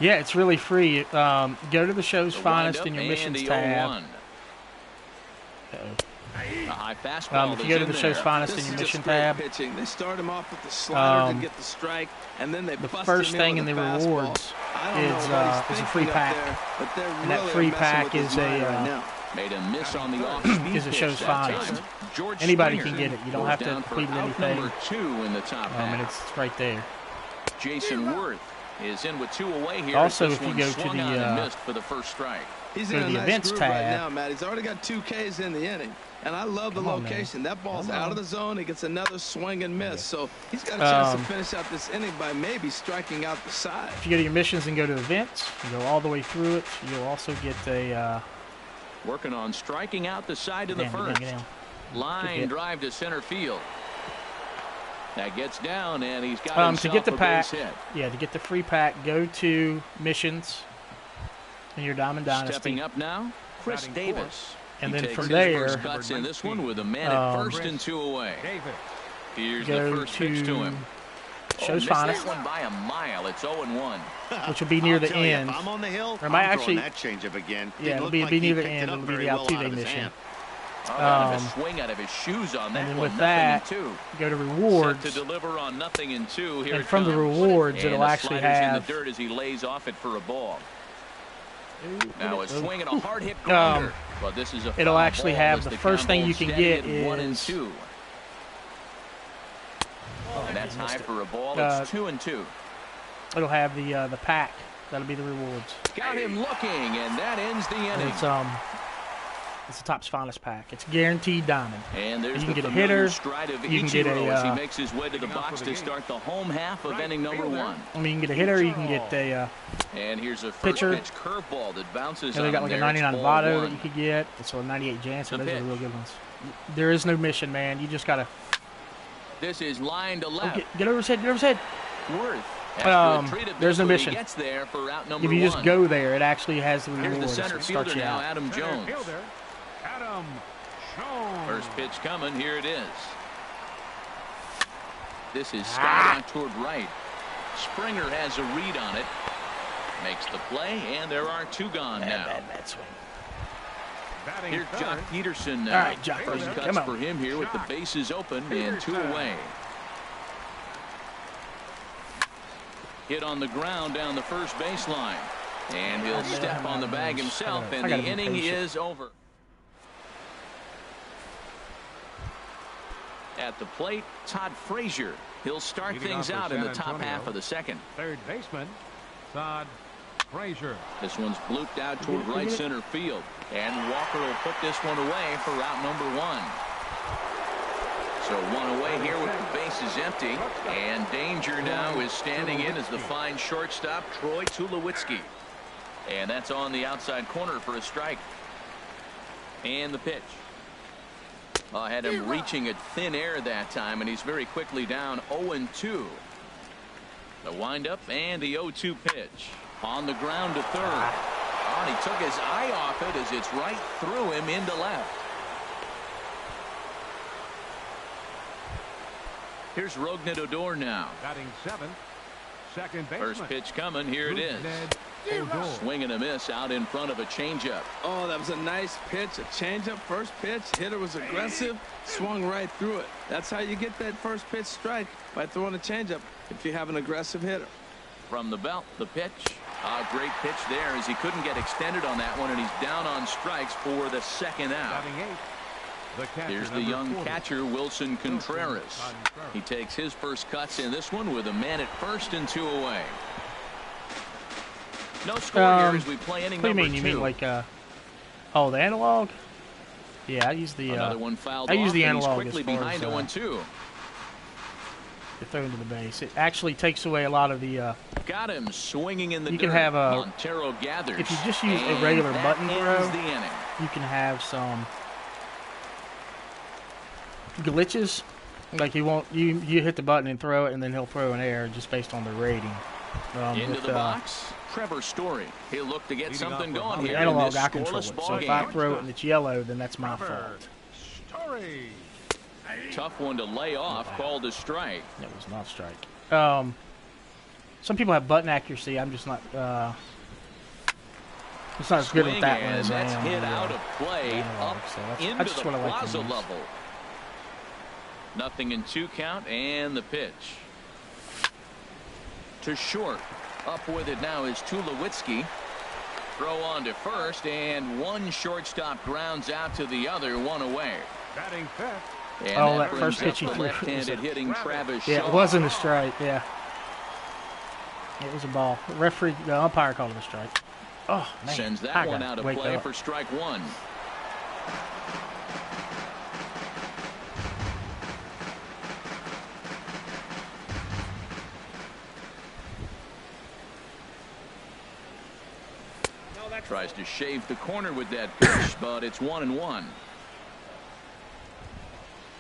Yeah, it's really free. Go to the show's The finest in windup your and missions the tab. 0-1. Uh-oh. A high fastball. If you go to the is in show's there. finest This in is your just mission great tab, pitching. They start him off with the slider Um, to get the strike, and then they the bust first him thing in in with the a fastball. rewards I don't know is what he's a free thinking up pack. there, but they're And that really free messing pack with his is mind a, right now. Made a miss on the off-speed is a pitch show's that finest. time. George Anybody Springer can get it. You don't goes have to down for complete out anything. number 2 in the top half. And it's right there. Jason Worth is in with 2 away here. Also, This if you one go to swung the, on and missed for the first strike. He's go in to a the nice events groove right tab. now, Matt. He's already got 2 Ks in the inning. And I love the Come on, location. That ball's Come out on. of the zone. He gets another swing and miss. So he's got a chance to finish out this inning by maybe striking out the side. If you go to your missions and go to events, you go all the way through it, you'll also get a Working on striking out the side in the get down, first. get down. Line hit. drive to center field. That gets down, and he's got To himself get the a pack, base hit. yeah, to get the free pack, go to missions in your Diamond Dynasty. Stepping up now, Chris Batting Davis. And He then takes from his there, first cuts in this one with a man at first and 2 away. Davis. Here's go the first pitch to him. Show's missed finest, that one by a mile. It's 0-1. which will be near I'll the tell you, end. if I'm on the hill, Or it might I'm actually- throwing that changeup again. Yeah, Didn't it'll look be like he near the picked end. it up It'll be very the well out Altuve of his mission. hand. Oh, got a swing out of his shoes on that And then one. with that, 0-2. go to Set rewards. to deliver on 0-2. Here And it from the comes. rewards, And it'll the actually slider's in have. the dirt as he lays off it for a ball. Now a swing and a hard hit Um, grounder. But this is a it'll foul actually ball have as the the first thing count you can holds steady get at 1 and is- 2. And that's high for a ball. Uh, It's 2-2. It'll have the pack. That'll be the rewards. Got him looking, and that ends the And inning. it's the top's finest pack. It's guaranteed diamond. And there's You the can get a familiar hitter, stride of you can get Ichiro a, as he makes his way to the box to start the home half of inning number 1. I mean, you can get a hitter. You can get a. And here's a first Pitcher. pitch curveball that bounces They on got like a there. 99 It's ball Votto that 1. you could get. It's a 98 Jansen. The Those are the pitch. real good ones. There is no mission, man. You just gotta This is line to left. get over his head. Get over his head. Worth. has to retreat a There's bit, no but mission. He gets there for out number If you 1. just go there, it actually has the Here's the rewards. center It fielder starts you now, out. Adam Jones. Adam Jones. First pitch coming. Here it is. This is Scott out toward right. Springer has a read on it. Makes the play, and there are 2 gone now. Bad swing. Batting Here's Jock third. Peterson now. All right, Jock First Peterson, cuts come on. for him here with the bases open and 2 away. Hit on the ground down the first baseline. And he'll step on the bag himself, and the inning is over. At the plate, Todd Frazier. He'll start Leading things off for out in the San top Antonio. half of the second. Third baseman, Todd Frazier. This one's blooped out toward right center field. And Walker will put this one away for route number 1. So 1 away here with the bases empty. And danger now is standing in as the fine shortstop, Troy Tulowitzki. And that's on the outside corner for a strike. And the pitch. Had him reaching at thin air that time, and he's very quickly down 0-2. The windup and the 0-2 pitch. On the ground to third. Oh, and he took his eye off it as it's right through him into left. Here's Rougned Odor now. Batting 7th. Second baseman. First pitch coming. Here it is. Rougned Swing and a miss out in front of a changeup. Oh, that was a nice pitch, a changeup, first pitch. Hitter was aggressive, swung right through it. That's how you get that first pitch strike, by throwing a changeup if you have an aggressive hitter. From the belt, the pitch. A great pitch there as he couldn't get extended on that one, and he's down on strikes for the second out. Here's the young catcher, Wilson Contreras. He takes his first cuts in this one with a man at first and 2 away. No score here as we play inning number 2. What do you mean? You mean like, oh, the analog? Yeah, I use the, Another one fouled I use off, the and he's analog quickly as far behind as, 0-2. to throw into the base. It actually takes away a lot of the, Got him swinging in the you dirt. can have a, Montero gathers. if you just use a regular button throw, you can have some glitches. Like you hit the button and throw it, and then he'll throw an error just based on the rating. Into the box, Trevor Story. He'll look to get something going here. The analog, in this I control it. So if I throw it and it's yellow, then that's my fault. Story. Tough one to lay off, called a strike. That was not a strike. Some people have button accuracy. I'm just not. It's not as good at that one as I am. That's hit out of play up into that's the what I like plaza to use. level. Nothing in 2 count, and the pitch. To short. Up with it now is Tulowitzki. Throw on to first, and one shortstop grounds out to the other, 1 away. Batting fifth. And that first pitch he threw. Left-handed hitting Travis Shaw. Yeah, it wasn't a strike. Yeah, it was a ball. The umpire called it a strike. Oh man! Sends that one out of play up. for strike 1. Tries to shave the corner with that pitch, but it's 1-1.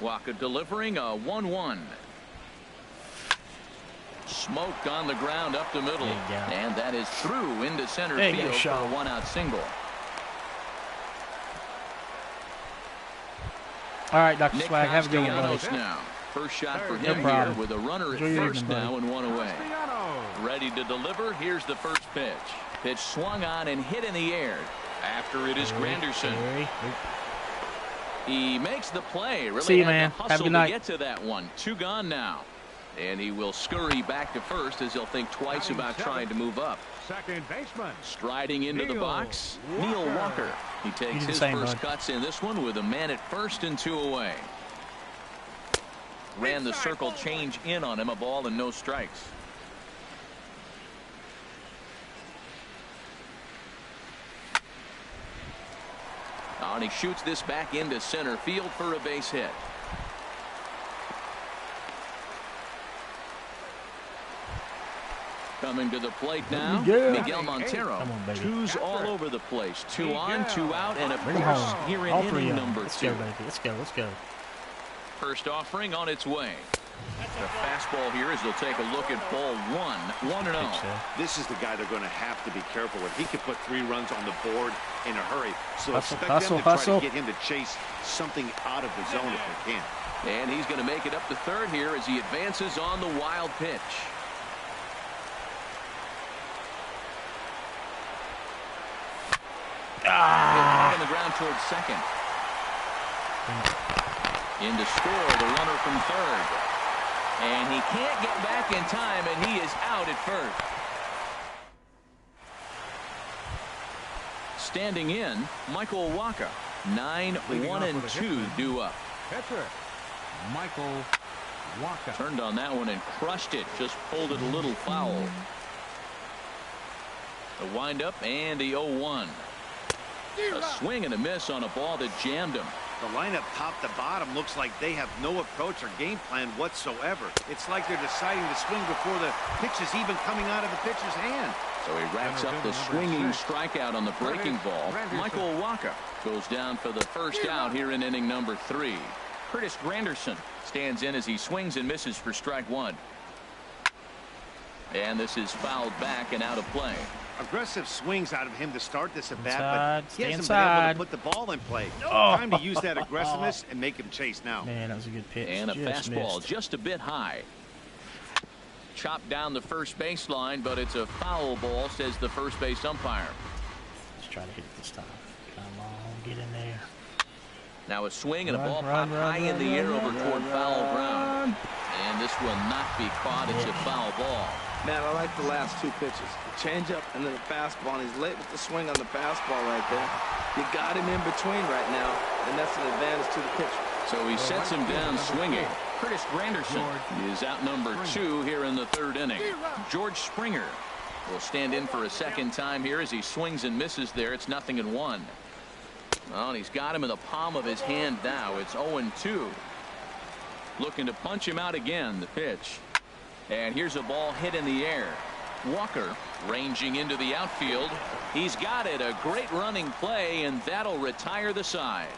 Waka delivering a 1-1. Smoke on the ground up the middle, and that is through into center field for a 1-out single. All right, Dr. Swag, have a good one, buddy. Now. First shot for him here with a runner at first now and 1 away. Ready to deliver. Here's the first pitch. Pitch swung on and hit in the air. After it is Granderson. He makes the play. Really See you, had man. to hustle Have a good night. to get to that one. 2 gone now. And he will scurry back to first as he'll think twice about trying to move up. Second baseman. Striding into the box, Neil Walker. He takes his first cuts in this one with a man at first and 2 away. Ran the circle change in on him, a ball and no strikes. And he shoots this back into center field for a base hit. Coming to the plate now, Miguel Montero. Come on, baby. 2's all over the place. 2 on, 2 out, and a Bring it force home. here in All 3 inning of them. number Let's 2. go, baby. Let's go. Let's go. First offering on its way. The fastball here as they'll take a look at ball 1, 1-0. This is the guy they're going to have to be careful with. He could put 3 runs on the board in a hurry. So expect them to try to get him to chase something out of the zone if they can. And he's going to make it up to third here as he advances on the wild pitch. On the ground towards second. In to score the runner from third. And he can't get back in time, and he is out at first. Standing in, Michael Waka. 9, 1, and 2 due up. Pitcher, Michael Waka. Turned on that one and crushed it. Just pulled it a little foul. The windup and the 0-1. A swing and a miss on a ball that jammed him. The lineup top to bottom looks like they have no approach or game plan whatsoever. It's like they're deciding to swing before the pitch is even coming out of the pitcher's hand. So he racks up the swinging strikeout on the breaking ball. Michael Waka goes down for the first out here in inning number 3. Curtis Granderson stands in as he swings and misses for strike 1. And this is fouled back and out of play. Aggressive swings out of him to start this at bat, but he hasn't been able to put the ball in play. Oh. Time to use that aggressiveness and make him chase now. Man, that was a good pitch. And a fastball just a bit high. Chopped down the first baseline, but it's a foul ball, says the first base umpire. Let's try to hit it this time. Come on, get in there. Now a swing and a ball popped high in the air over toward foul ground. And this will not be caught. It's a foul ball. Man, I like the last two pitches. The changeup and then the fastball. And he's late with the swing on the fastball right there. You got him in between right now, and that's an advantage to the pitcher. So he sets him down swinging. Curtis Granderson is out number 2 here in the third inning. George Springer will stand in for a second time here as he swings and misses there. It's 0-1. Well, and he's got him in the palm of his hand now. It's 0-2. Looking to punch him out again. The pitch. And here's a ball hit in the air. Walker ranging into the outfield. He's got it. A great running play, and that'll retire the side.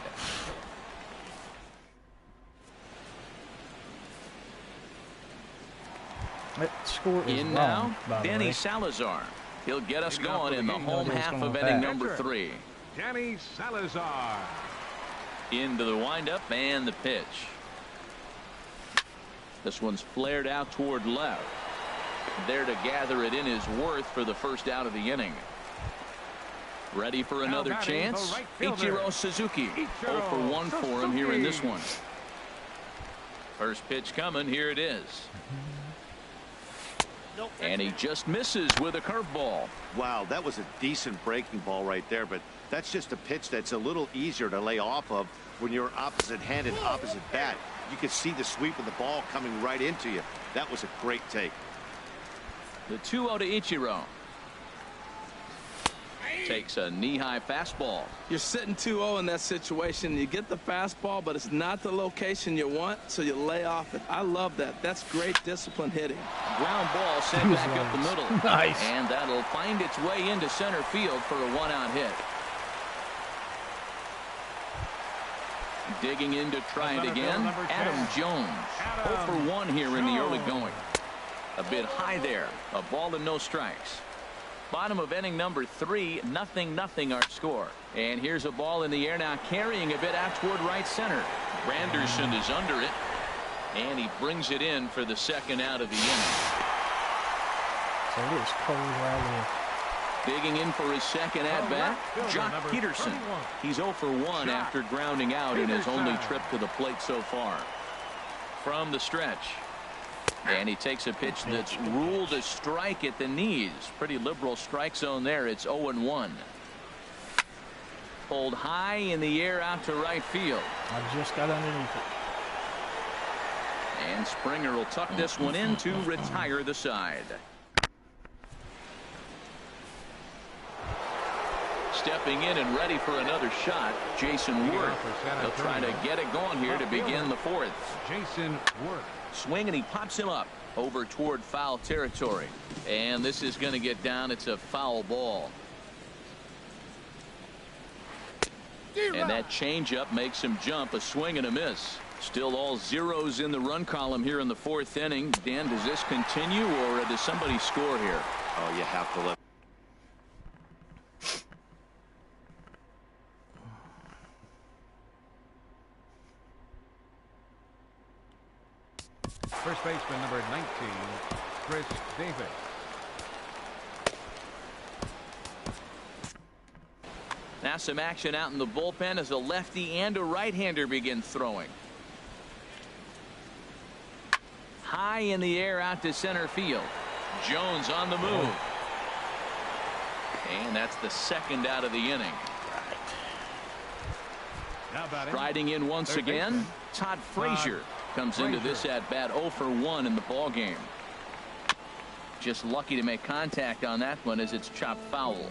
That score is in wrong, now, Danny Salazar. He'll get us going in the home half of inning number 3. Danny Salazar. Into the windup and the pitch. This one's flared out toward left. There to gather it in is Worth for the first out of the inning. Ready for another chance? Ichiro Suzuki. 0 for 1 for him here in this one. First pitch coming. Here it is. And he just misses with a curveball. Wow, that was a decent breaking ball right there, but that's just a pitch that's a little easier to lay off of when you're opposite-handed, opposite bat. You can see the sweep of the ball coming right into you. That was a great take. The 2-0 to Ichiro. Takes a knee-high fastball. You're sitting 2-0 in that situation. You get the fastball, but it's not the location you want, so you lay off it. I love that. That's great discipline hitting. Ground ball sent back up the middle. Nice. And that'll find its way into center field for a 1-out hit. Digging in to try it again, Adam Jones. 0 for 1 here in the early going. A bit high there. A ball and no strikes. Bottom of inning number 3, 0-0 our score. And here's a ball in the air now, carrying a bit out toward right center. Granderson is under it, and he brings it in for the second out of the inning. So it is cold where I live. Digging in for his second at bat, Jock Peterson. He's 0 for 1 after grounding out in his only trip to the plate so far. From the stretch. And he takes a pitch that's ruled a strike at the knees. Pretty liberal strike zone there. It's 0-1. Pulled high in the air out to right field. I just got underneath it. And Springer will tuck this one in to retire the side. Stepping in and ready for another shot, Jason Worth. He'll try to get it going here to begin the 4th. Jason Worth. Swing, and he pops him up over toward foul territory. And this is going to get down. It's a foul ball. And that changeup makes him jump. A swing and a miss. Still all zeros in the run column here in the 4th inning. Dan, does this continue, or does somebody score here? Oh, you have to let. First baseman number 19, Chris Davis. Now some action out in the bullpen as a lefty and a right-hander begin throwing. High in the air out to center field. Jones on the move. And that's the second out of the inning. Riding in once again, Todd Frazier comes into this at bat 0 for 1 in the ball game. Just lucky to make contact on that one as it's chopped foul.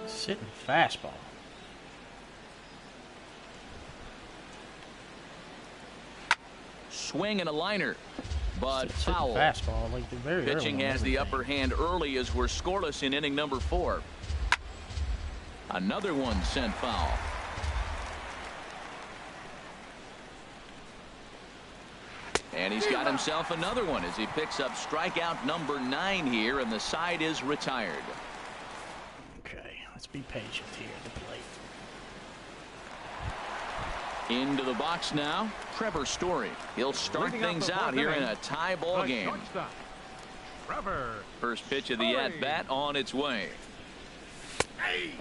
Sitting fastball. Swing and a liner, but Sitting foul. Fastball, like the very Pitching has the upper hand early as we're scoreless in inning number 4. Another one sent foul. And he's got himself another one as he picks up strikeout number 9 here, and the side is retired. Okay, let's be patient here at the plate. Into the box now, Trevor Story. He'll start things out here in a tie ball game. First pitch of the at-bat on its way.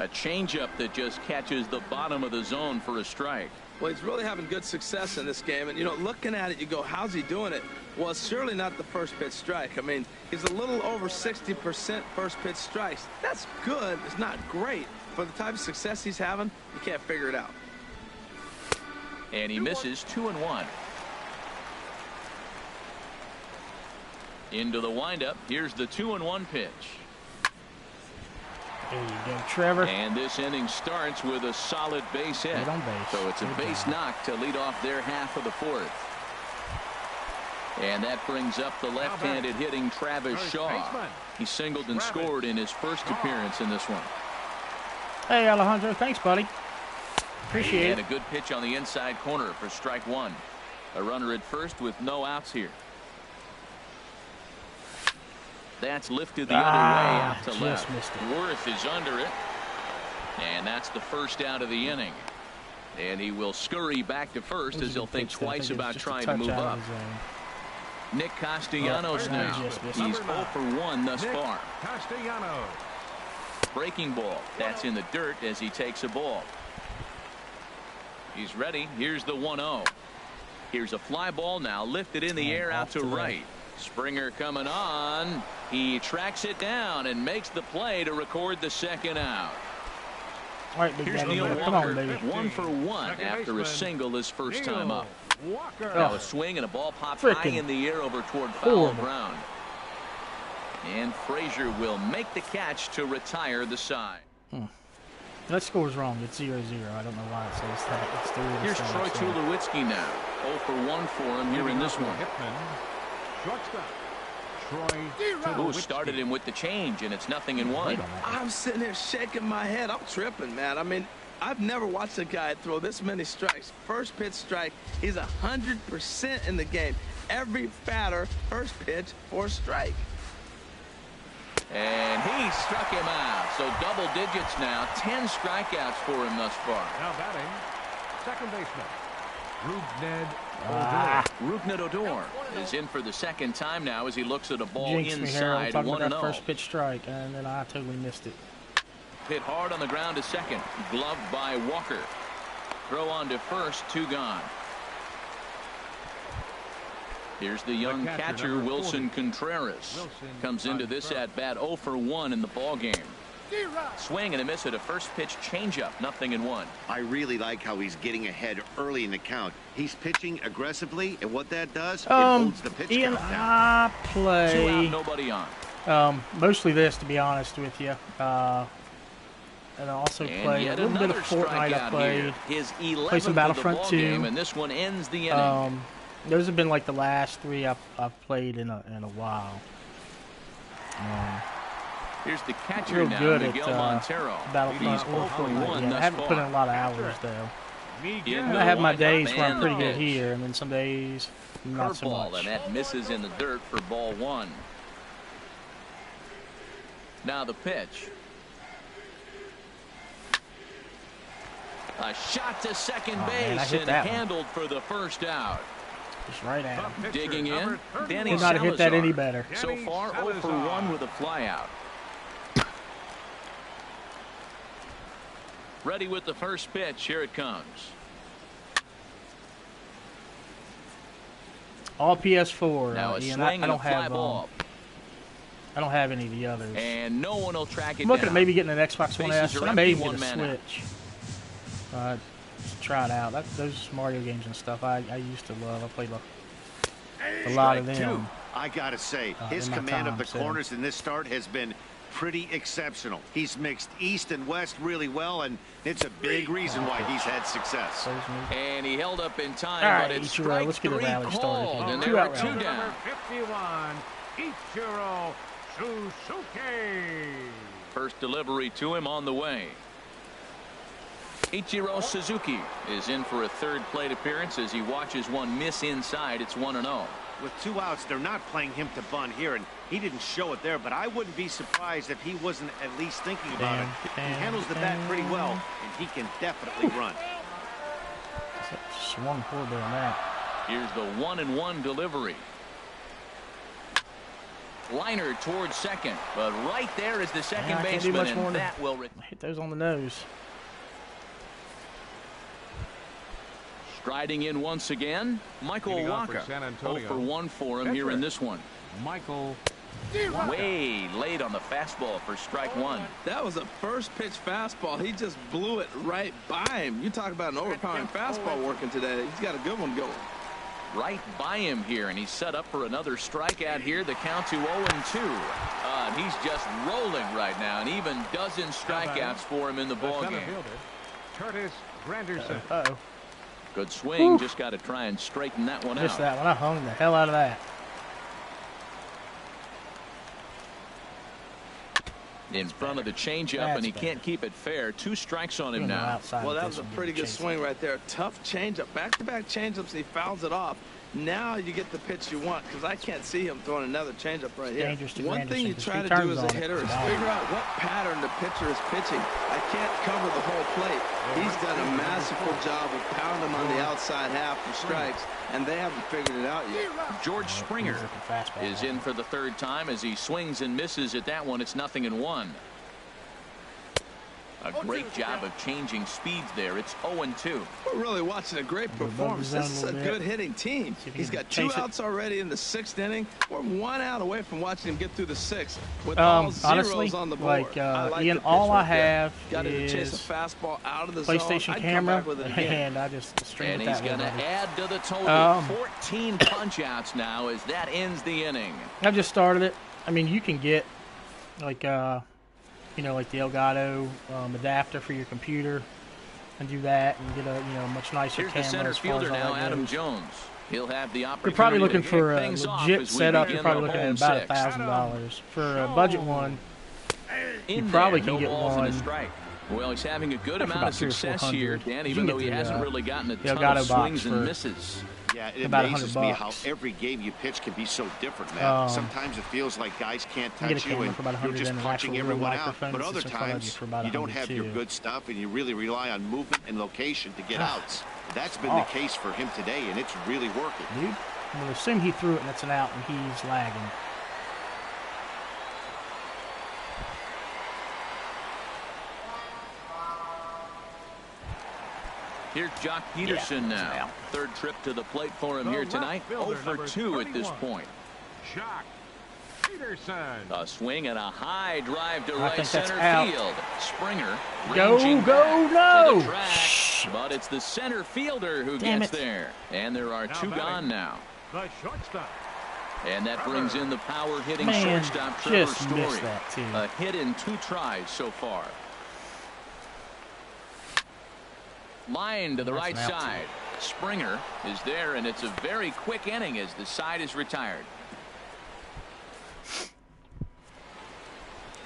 A changeup that just catches the bottom of the zone for a strike. Well, he's really having good success in this game. And, you know, looking at it, you go, how's he doing it? Well, it's surely not the first pitch strike. I mean, he's a little over 60% first pitch strikes. That's good. It's not great. For the type of success he's having, you can't figure it out. And he misses 2-1. Into the windup. Here's the 2-1 pitch. There you go, Trevor. And this inning starts with a solid base hit. Right on base. So it's a base knock to lead off their half of the fourth. And that brings up the left-handed hitting Travis Shaw. He singled and scored in his first appearance in this one. Hey, Alejandro. Thanks, buddy. Appreciate it. And a good pitch on the inside corner for strike one. A runner at first with no outs here. That's lifted the other way out to left. Worth is under it. And that's the first out of the inning. And he will scurry back to first as he'll think twice about trying to move up. Nick Castellanos now. He's 0 for 1 thus far. Castellanos. Breaking ball. That's in the dirt as he takes a ball. He's ready. Here's the 1-0. Here's a fly ball now lifted in the air out to right. Springer coming on. He tracks it down and makes the play to record the second out. All right, big Here's daddy. Neil Come Walker, on, baby. 1 for 1 after a single his first time up. Walker. Now a swing and a ball popped Frickin' high in the air over toward foul horrible. ground. And Frazier will make the catch to retire the side. That score's wrong. It's 0-0. I don't know why it says that. It's 3 Here's Troy Tulowitzki now. 0 for 1 for him here in this one. Shortstop. Troy Who started him with the change, and it's 0-1. I'm sitting here shaking my head. I'm tripping, man. I mean, I've never watched a guy throw this many strikes. First pitch strike. He's 100% in the game. Every batter, first pitch for a strike. And he struck him out. So double digits now. 10 strikeouts for him thus far. Now batting, second baseman, Rougned Odor is in for the second time now as he looks at a ball Jinxed me here. I'm inside. talking about 1-0. first pitch strike, and then I totally missed it. Hit hard on the ground to second. Gloved by Walker. Throw on to first. 2 gone. Here's the young catcher, Wilson Contreras. Comes into this at-bat 0 for 1 in the ball game. Swing and a miss at a first pitch changeup. 0-1. I really like how he's getting ahead early in the count. He's pitching aggressively, and what that does, it holds the pitch Ian, count down. I 2 out, play nobody on. mostly this, to be honest with you. And I also play a little bit of Fortnite. I played. His Play some Battlefront 2. Game, and this one ends the inning. Those have been like the last 3 I've played in a while. Here's the catcher Real now, good Miguel at Montero. Battlefront He's or 0 for Fortnite. 1 Yeah, I thus haven't put in far. a lot of hours though. Into And I have my the days windup where I'm and pretty the good pitch. here, and then some days not so Curveball, much. and that misses in the dirt for ball 1. Now the pitch. A shot to second man, I base hit and that one. handled for the first out. Just right at him. Digging in, Danny Could not have hit that Salazar. any better. So far, 0 for 1 with a flyout. Ready with the first pitch. Here it comes. All PS4. Now a Ian, swing I and a don't fly have ball. I don't have any of the others. And no one will track it I'm looking down. at maybe getting an Xbox One S, Bases and are I may empty, even get a one man out. Switch. Just try it out. Those Mario games and stuff I used to love. I played a lot of them. I gotta say, his in my command of time, the so. corners in this start has been pretty exceptional. He's mixed east and west really well, and it's a big reason why he's had success. And he held up in time, All but right, it's Ichiro, strike let's get a 3 rally started called, here. and Two there are out 2 rally. down. 51, Ichiro Suzuki. First delivery to him on the way. Ichiro Suzuki is in for a third plate appearance as he watches one miss inside. It's 1-0. With 2 outs, they're not playing him to bunt here, and he didn't show it there, but I wouldn't be surprised if he wasn't at least thinking about it. He handles the bat pretty well, and he can definitely run. Swung horribly on that. Here's the 1-1 delivery. Liner towards second, but right there is the second baseman, and that will hit those on the nose. Striding in once again, Michael Walker. 0 for 1 for him here in this one. Michael. Way late on the fastball for strike one. That was a first pitch fastball. He just blew it right by him. You talk about an overpowering fastball working today. He's got a good one going. Right by him here, and he's set up for another strikeout here. The count to 0-2. He's just rolling right now, and even dozen strikeouts for him in the ballgame. Curtis Granderson. Uh-oh. Good swing. Just got to try and straighten that one out. Just that one. I hung the hell out of that. In front of the changeup, and he can't keep it fair. 2 strikes on him now. Well, that was a pretty good swing right there. Tough changeup. Back-to-back changeups, he fouls it off. Now you get the pitch you want, because I can't see him throwing another changeup right here. One thing you try to do as a hitter is figure out what pattern the pitcher is pitching. I can't cover the whole plate. He's done a masterful job of pounding on the outside half for strikes, and they haven't figured it out yet. George Springer is in for the 3rd time as he swings and misses at that one. It's 0-1. A great job of changing speeds there. It's 0-2. We're really watching a great performance. This is a good hitting team. He's got 2 outs already in the 6th inning. We're 1 out away from watching him get through the 6th with all zeros honestly, on the board. Ian, all I have got is to chase a fastball out of the PlayStation zone. camera, and I just stream it that. And he's going to add to the total. 14 punch-outs now as that ends the inning. I've just started it. I mean, you can get like you know, like the Elgato adapter for your computer, and do that, and get a much nicer camera. Here's the center fielder now, Adam Jones. He'll have the opportunity. You're probably looking for a legit setup. You're probably looking at about $1,000 for a budget one. You probably can get one. Well, he's having a good amount of success here, Dan, even though he hasn't really gotten a ton of swings and misses. Yeah, it amazes me how every game you pitch can be so different, man. Sometimes it feels like guys can't touch you and you're just punching everyone out. But other times, you don't have your good stuff and you really rely on movement and location to get outs. That's been the case for him today, and it's really working. Dude, I'm going to assume he threw it and it's an out and he's lagging. Here's Jock Peterson now. 3rd trip to the plate for him here tonight. 0 for 2 at this point. Jock Peterson. A swing and a high drive to right center field. Springer no! to the track, but it's the center fielder who gets there. And there are 2 gone now. The shortstop. And that brings in the power-hitting shortstop Trevor Story. A hit in 2 tries so far. Line to the right side. Springer is there, and it's a very quick inning as the side is retired.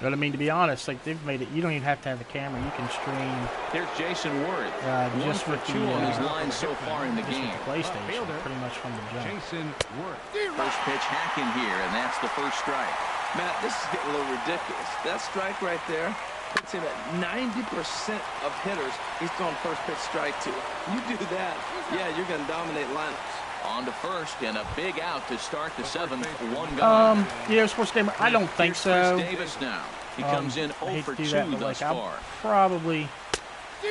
But I mean, to be honest, like they've made it. You don't even have to have the camera. You can stream. There's Jason Worth. Just 1 for 2 on his line so far in the game. PlayStation, pretty much from the jump. Jason Worth. First pitch hacking here, and that's the first strike. Matt, this is getting a little ridiculous. That strike right there puts him at 90% of hitters he's throwing first pitch strike to. You do that, yeah, you're going to dominate lineups. On to first, and a big out to start the 7th. 1 gone. Yeah, Sports Gamer, I don't think so. Chris Davis now. He comes in 0 for 2 thus far. Probably.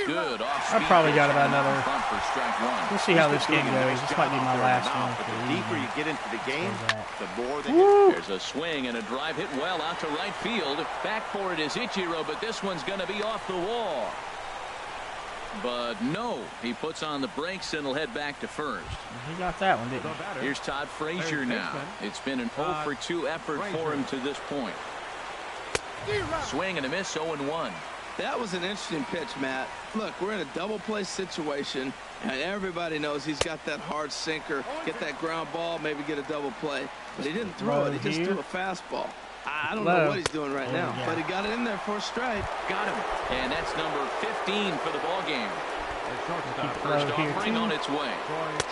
Good off I probably got about another. For strike 1. We'll see how this game goes. This might be my last one. The deeper you get into the game, the more they There's a swing and a drive hit well out to right field. Back for it is Ichiro, but this one's going to be off the wall. But no, he puts on the brakes and will head back to first. He got that one, didn't he? Here's Todd Frazier now. It's been an 0 for 2 effort for him to this point. Swing and a miss, 0-1. That was an interesting pitch, Matt. Look, we're in a double play situation, and everybody knows he's got that hard sinker, get that ground ball, maybe get a double play. But he didn't throw it. He just threw a fastball. I don't know what he's doing right now, but he got it in there for a strike. Got him. And that's number 15 for the ball game. First offering on its way.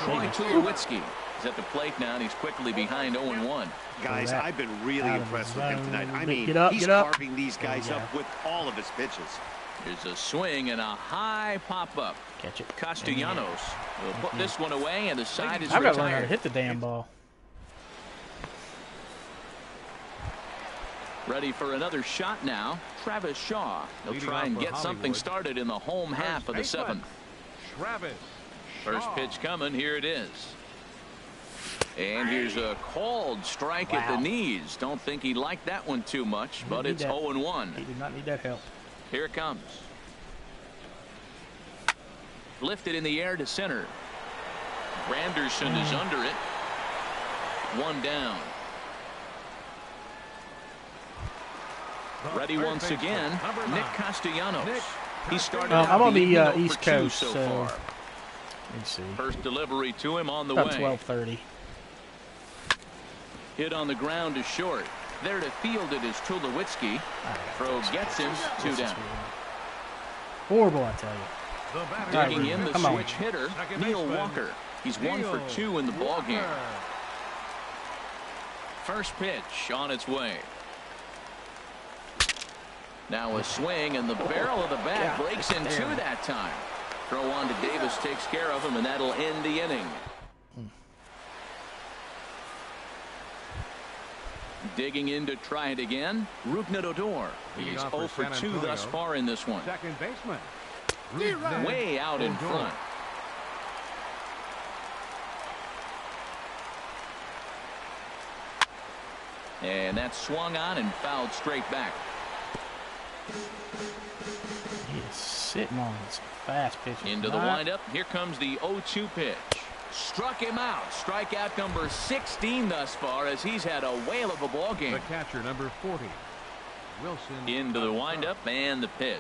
Troy Tulowitzki is at the plate now, and he's quickly behind 0-1. Guys, I've been really impressed with him tonight. I mean, he's carving these guys up with all of his pitches. There's a swing and a high pop-up. Catch it. Castellanos will put this one away, and the side is I've got to learn how to retired. hit the damn ball. Ready for another shot now. Travis Shaw. He'll try and get something started in the home half of the 7th. Travis First pitch coming. Here it is. And here's a called strike at the knees. Don't think he liked that one too much, but it's 0-1. He did not need that help. Here it comes. Lifted in the air to center. Granderson is under it. 1 down. Ready once again, Nick Castellanos. He started I'm on the East for 2 Coast, so so far. Let's see. First delivery to him on the About way. 12:30. Hit on the ground to short. There to field it is Tulowitzki. Throw gets him. 2 down. Horrible, I tell you. Digging in the switch hitter, Neil Walker. He's 1 for 2 in the ballgame. First pitch on its way. Now a swing, and the barrel of the bat breaks in 2 that time. Throw on to Davis takes care of him, and that'll end the inning. Digging in to try it again, Rougned Odor. He's 0 for 2 thus far in this one. Second baseman. Way out in front. And that's swung on and fouled straight back. He is sitting on his fast pitch. Into the windup. Here comes the 0-2 pitch. Struck him out. Strikeout number 16 thus far, as he's had a whale of a ball game. The catcher, number 40, Wilson. Into the windup and the pitch.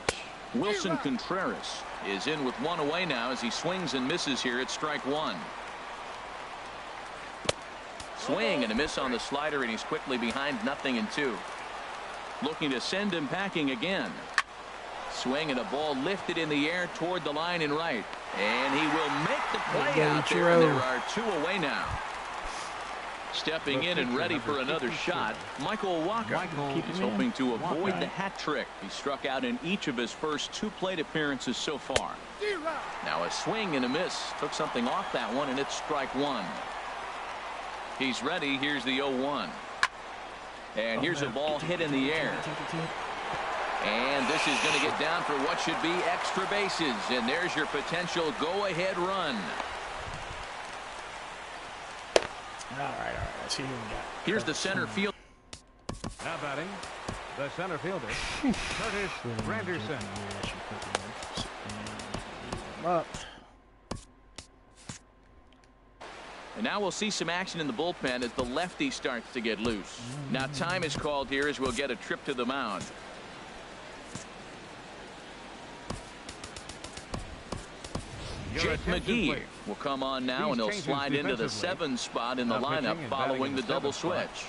Wilson Contreras is in with 1 away now as he swings and misses here at strike 1. Swing and a miss on the slider, and he's quickly behind 0-2. Looking to send him packing again. Swing and a ball lifted in the air toward the line and right. And he will make the play out there, and there are 2 away now. Stepping in and ready for another shot, Michael Walker. He's hoping to avoid the hat trick. He struck out in each of his first 2 plate appearances so far. Now a swing and a miss. Took something off that one, and it's strike 1. He's ready. Here's the 0-1. And here's a ball hit in the air. And this is going to get down for what should be extra bases. And there's your potential go-ahead run. All right. Let's see who we got. Here's the center field. Now batting, the center fielder, Curtis Granderson. Up. And now we'll see some action in the bullpen as the lefty starts to get loose. Now time is called here as we'll get a trip to the mound. Jake McGee will come on now, and he'll slide into the 7 spot in the lineup following the double switch.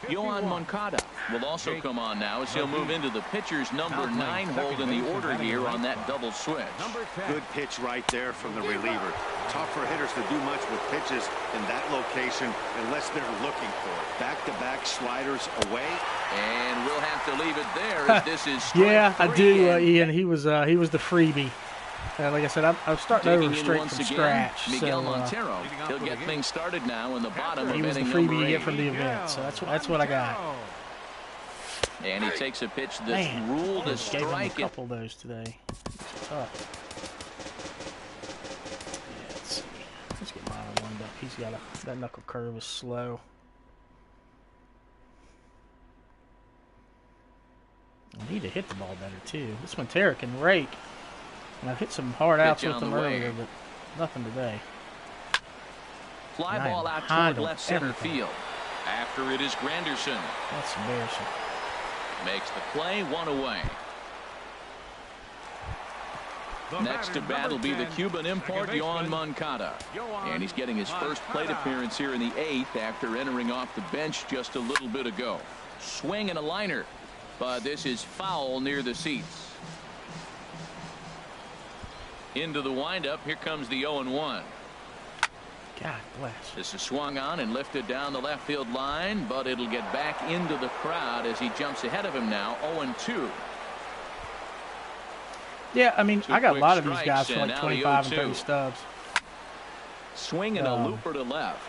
Yohan Moncada will also come on now as he'll move into the pitcher's number 9 hold in the order here on that double switch. Good pitch right there from the reliever. Tough for hitters to do much with pitches in that location unless they're looking for it. Back-to-back sliders away. And we'll have to leave it there as this is strike 3. Yeah, I do, Ian. He was the freebie. Like I said, I'm starting over straight from scratch. Miguel Montero. He'll get things started now in the bottom of he was the inning freebie number you 8. get from the event, so that's what I got. And he takes a pitch that's ruled a Gave him a strike. couple of those today. It's tough. Yeah, let's see. Let's get mine warmed up. He's got that knuckle curve is slow. I need to hit the ball better too. This Montero can rake. And I've hit some hard outs with them earlier, but nothing today. Fly ball out toward left center field. After it is Granderson. That's embarrassing. Makes the play, 1 away. Next to bat will be the Cuban import, Yohan Moncada. And he's getting his first plate appearance here in the 8th after entering off the bench just a little bit ago. Swing and a liner. But this is foul near the seats. Into the windup. Here comes the 0-1. God bless. This is swung on and lifted down the left field line, but it'll get back into the crowd as he jumps ahead of him now. 0-2. Yeah, I mean, 2 I got a lot of quick these guys strikes, for and like now 25 the and 30 0-2. stubs. Swing and a looper to left.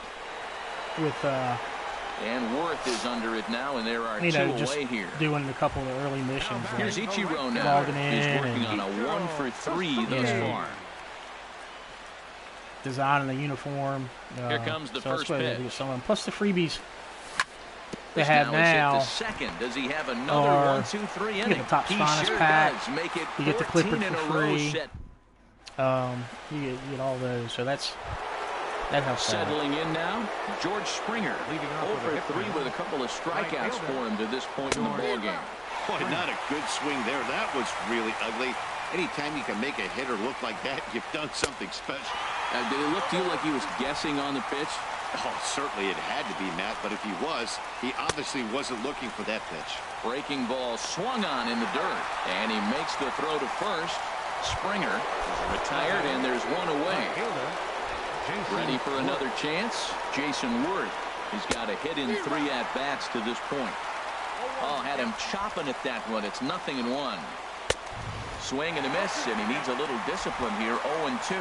With And Worth is under it now, and there are two away here. Doing a couple of early missions. Here's Ichiro now. He's working on a 1-for-3 thus far. Designing the uniform. Here comes the first pitch. Plus the freebies they have now. Second. Does he have another 1-2-3 inning? You get the top finest pack. You get the Clipper for free. You get all those. So that helps. Settling in now, George Springer leading off 0-for-3 with a couple of strikeouts for him to this point in the ballgame. Boy, not a good swing there. That was really ugly. Anytime you can make a hitter look like that, you've done something special. Did it look to you like he was guessing on the pitch? Oh, certainly it had to be, Matt, but if he was, he obviously wasn't looking for that pitch. Breaking ball swung on in the dirt, and he makes the throw to first. Springer is retired, and there's one away. Ready for another chance? Jason Worth. He's got a hit in 3 at-bats to this point. Oh, had him chopping at that one. It's 0-1. Swing and a miss, and he needs a little discipline here. 0-2.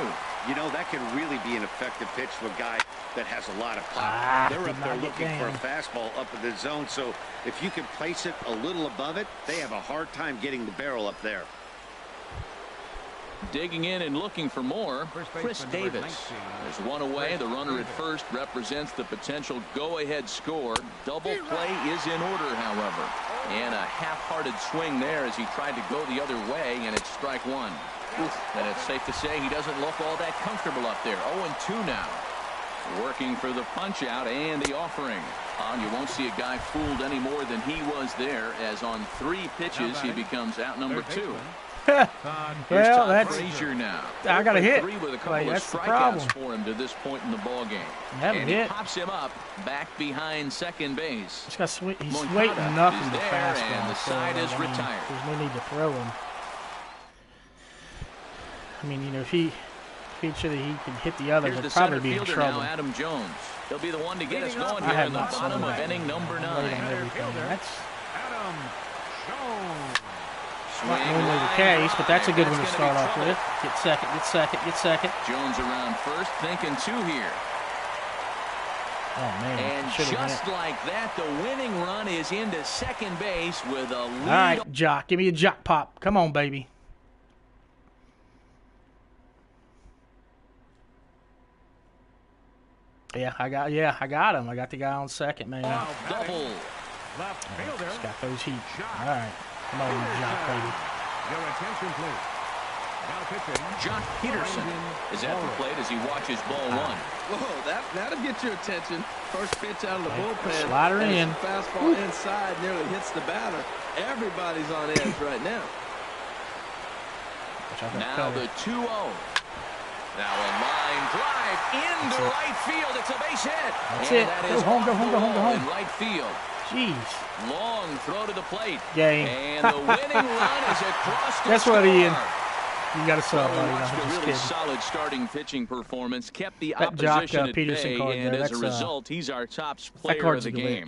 You know, that can really be an effective pitch to a guy that has a lot of pop. They're up there looking for a fastball up in the zone, so if you can place it a little above it, they have a hard time getting the barrel up there. Digging in and looking for more, Chris Davis. There's one away. The runner at first represents the potential go-ahead score. Double play is in order, however. And a half-hearted swing there as he tried to go the other way, and it's strike one. And it's safe to say he doesn't look all that comfortable up there. 0-2 now. Working for the punch-out and the offering. You won't see a guy fooled any more than he was there, as on 3 pitches he becomes out number 2. Well, that's now. I got a hit. With a couple of strikeouts for him to this point in the ball game. And he pops him up back behind second base. He's waiting nothing to fastball, and the side is retired. There's no need to throw him. I mean, you know, if he sure that he can hit the others, he'd probably be in trouble. Now, Adam Jones. He'll be the one to get us going here in the bottom of inning number 9. That's Adam Jones. not normally the case, but that's a good one to start off with. Get second, get second, get second. Jones around first, thinking 2 here. Oh, man. And just like that, the winning run is into second base with a lead. All right, Jock. Give me a Jock pop. Come on, baby. Yeah, I got him. I got the guy on second, man. Double. Left fielder. Just got those heat. All right. Come on, Jock, baby. Your attention, please. Now pitching. Jock Peterson is at the plate as he watches ball 1. Whoa, that'll get your attention. First pitch out of the bullpen. Slider in. Fastball inside nearly hits the batter. Everybody's on edge right now. Now the 2-0. Now a line drive into right field. It's a base hit. That's it. Go home, go home, go home, go home. In right field. Jeez. Long throw to the plate. Game. And the winning run is across the That's score. what, Ian. You got to sub, buddy. Watched a really solid starting pitching performance. Kept the opposition at Peterson bay, and as a result, he's our top player of the game.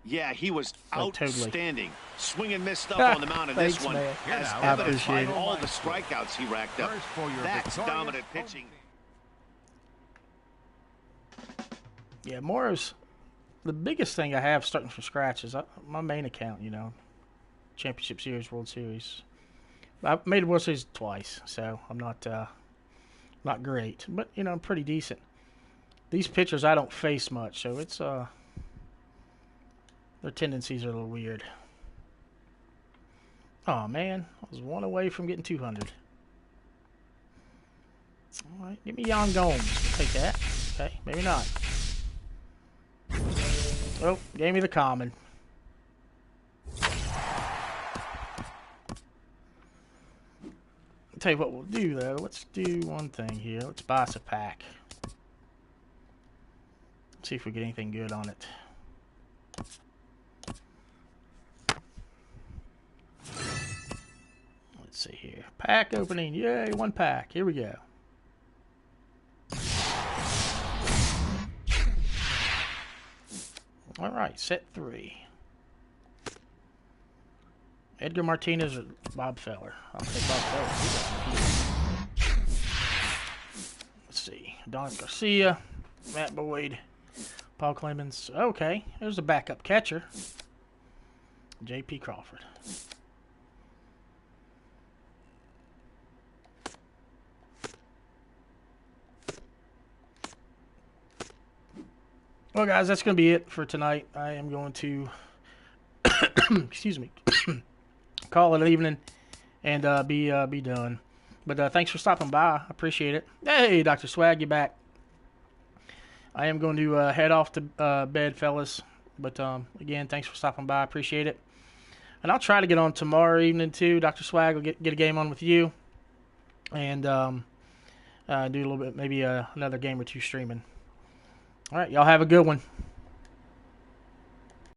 Yeah, he was outstanding. Totally. Swing and miss stuff on the mound in this one. Man. As evidenced by all the strikeouts he racked up. That's dominant pitching. Yeah, Morrow's the biggest thing I have starting from scratch is my main account, you know. Championship Series, World Series. I've made a World Series twice, so I'm not great. But, you know, I'm pretty decent. These pitchers I don't face much, so it's their tendencies are a little weird. Oh, man. I was one away from getting 200. All right. Give me Yan Gomes. Take that. Okay. Maybe not. Oh, gave me the common. I'll tell you what we'll do, though. Let's do one thing here. Let's buy us a pack. See if we get anything good on it. Let's see here. Pack opening. Yay, 1 pack. Here we go. All right, set 3. Edgar Martinez or Bob Feller? I'll take Bob Feller. Let's see. Don Garcia, Matt Boyd, Paul Clemens. Okay, there's a backup catcher. J.P. Crawford. Well, guys, that's going to be it for tonight. I am going to, excuse me, call it an evening and be done. But thanks for stopping by. I appreciate it. Hey, Dr. Swag, you back. I am going to head off to bed, fellas. But, again, thanks for stopping by. I appreciate it. And I'll try to get on tomorrow evening, too. Dr. Swag will get a game on with you. And do a little bit, maybe another game or two streaming. All right, y'all have a good one.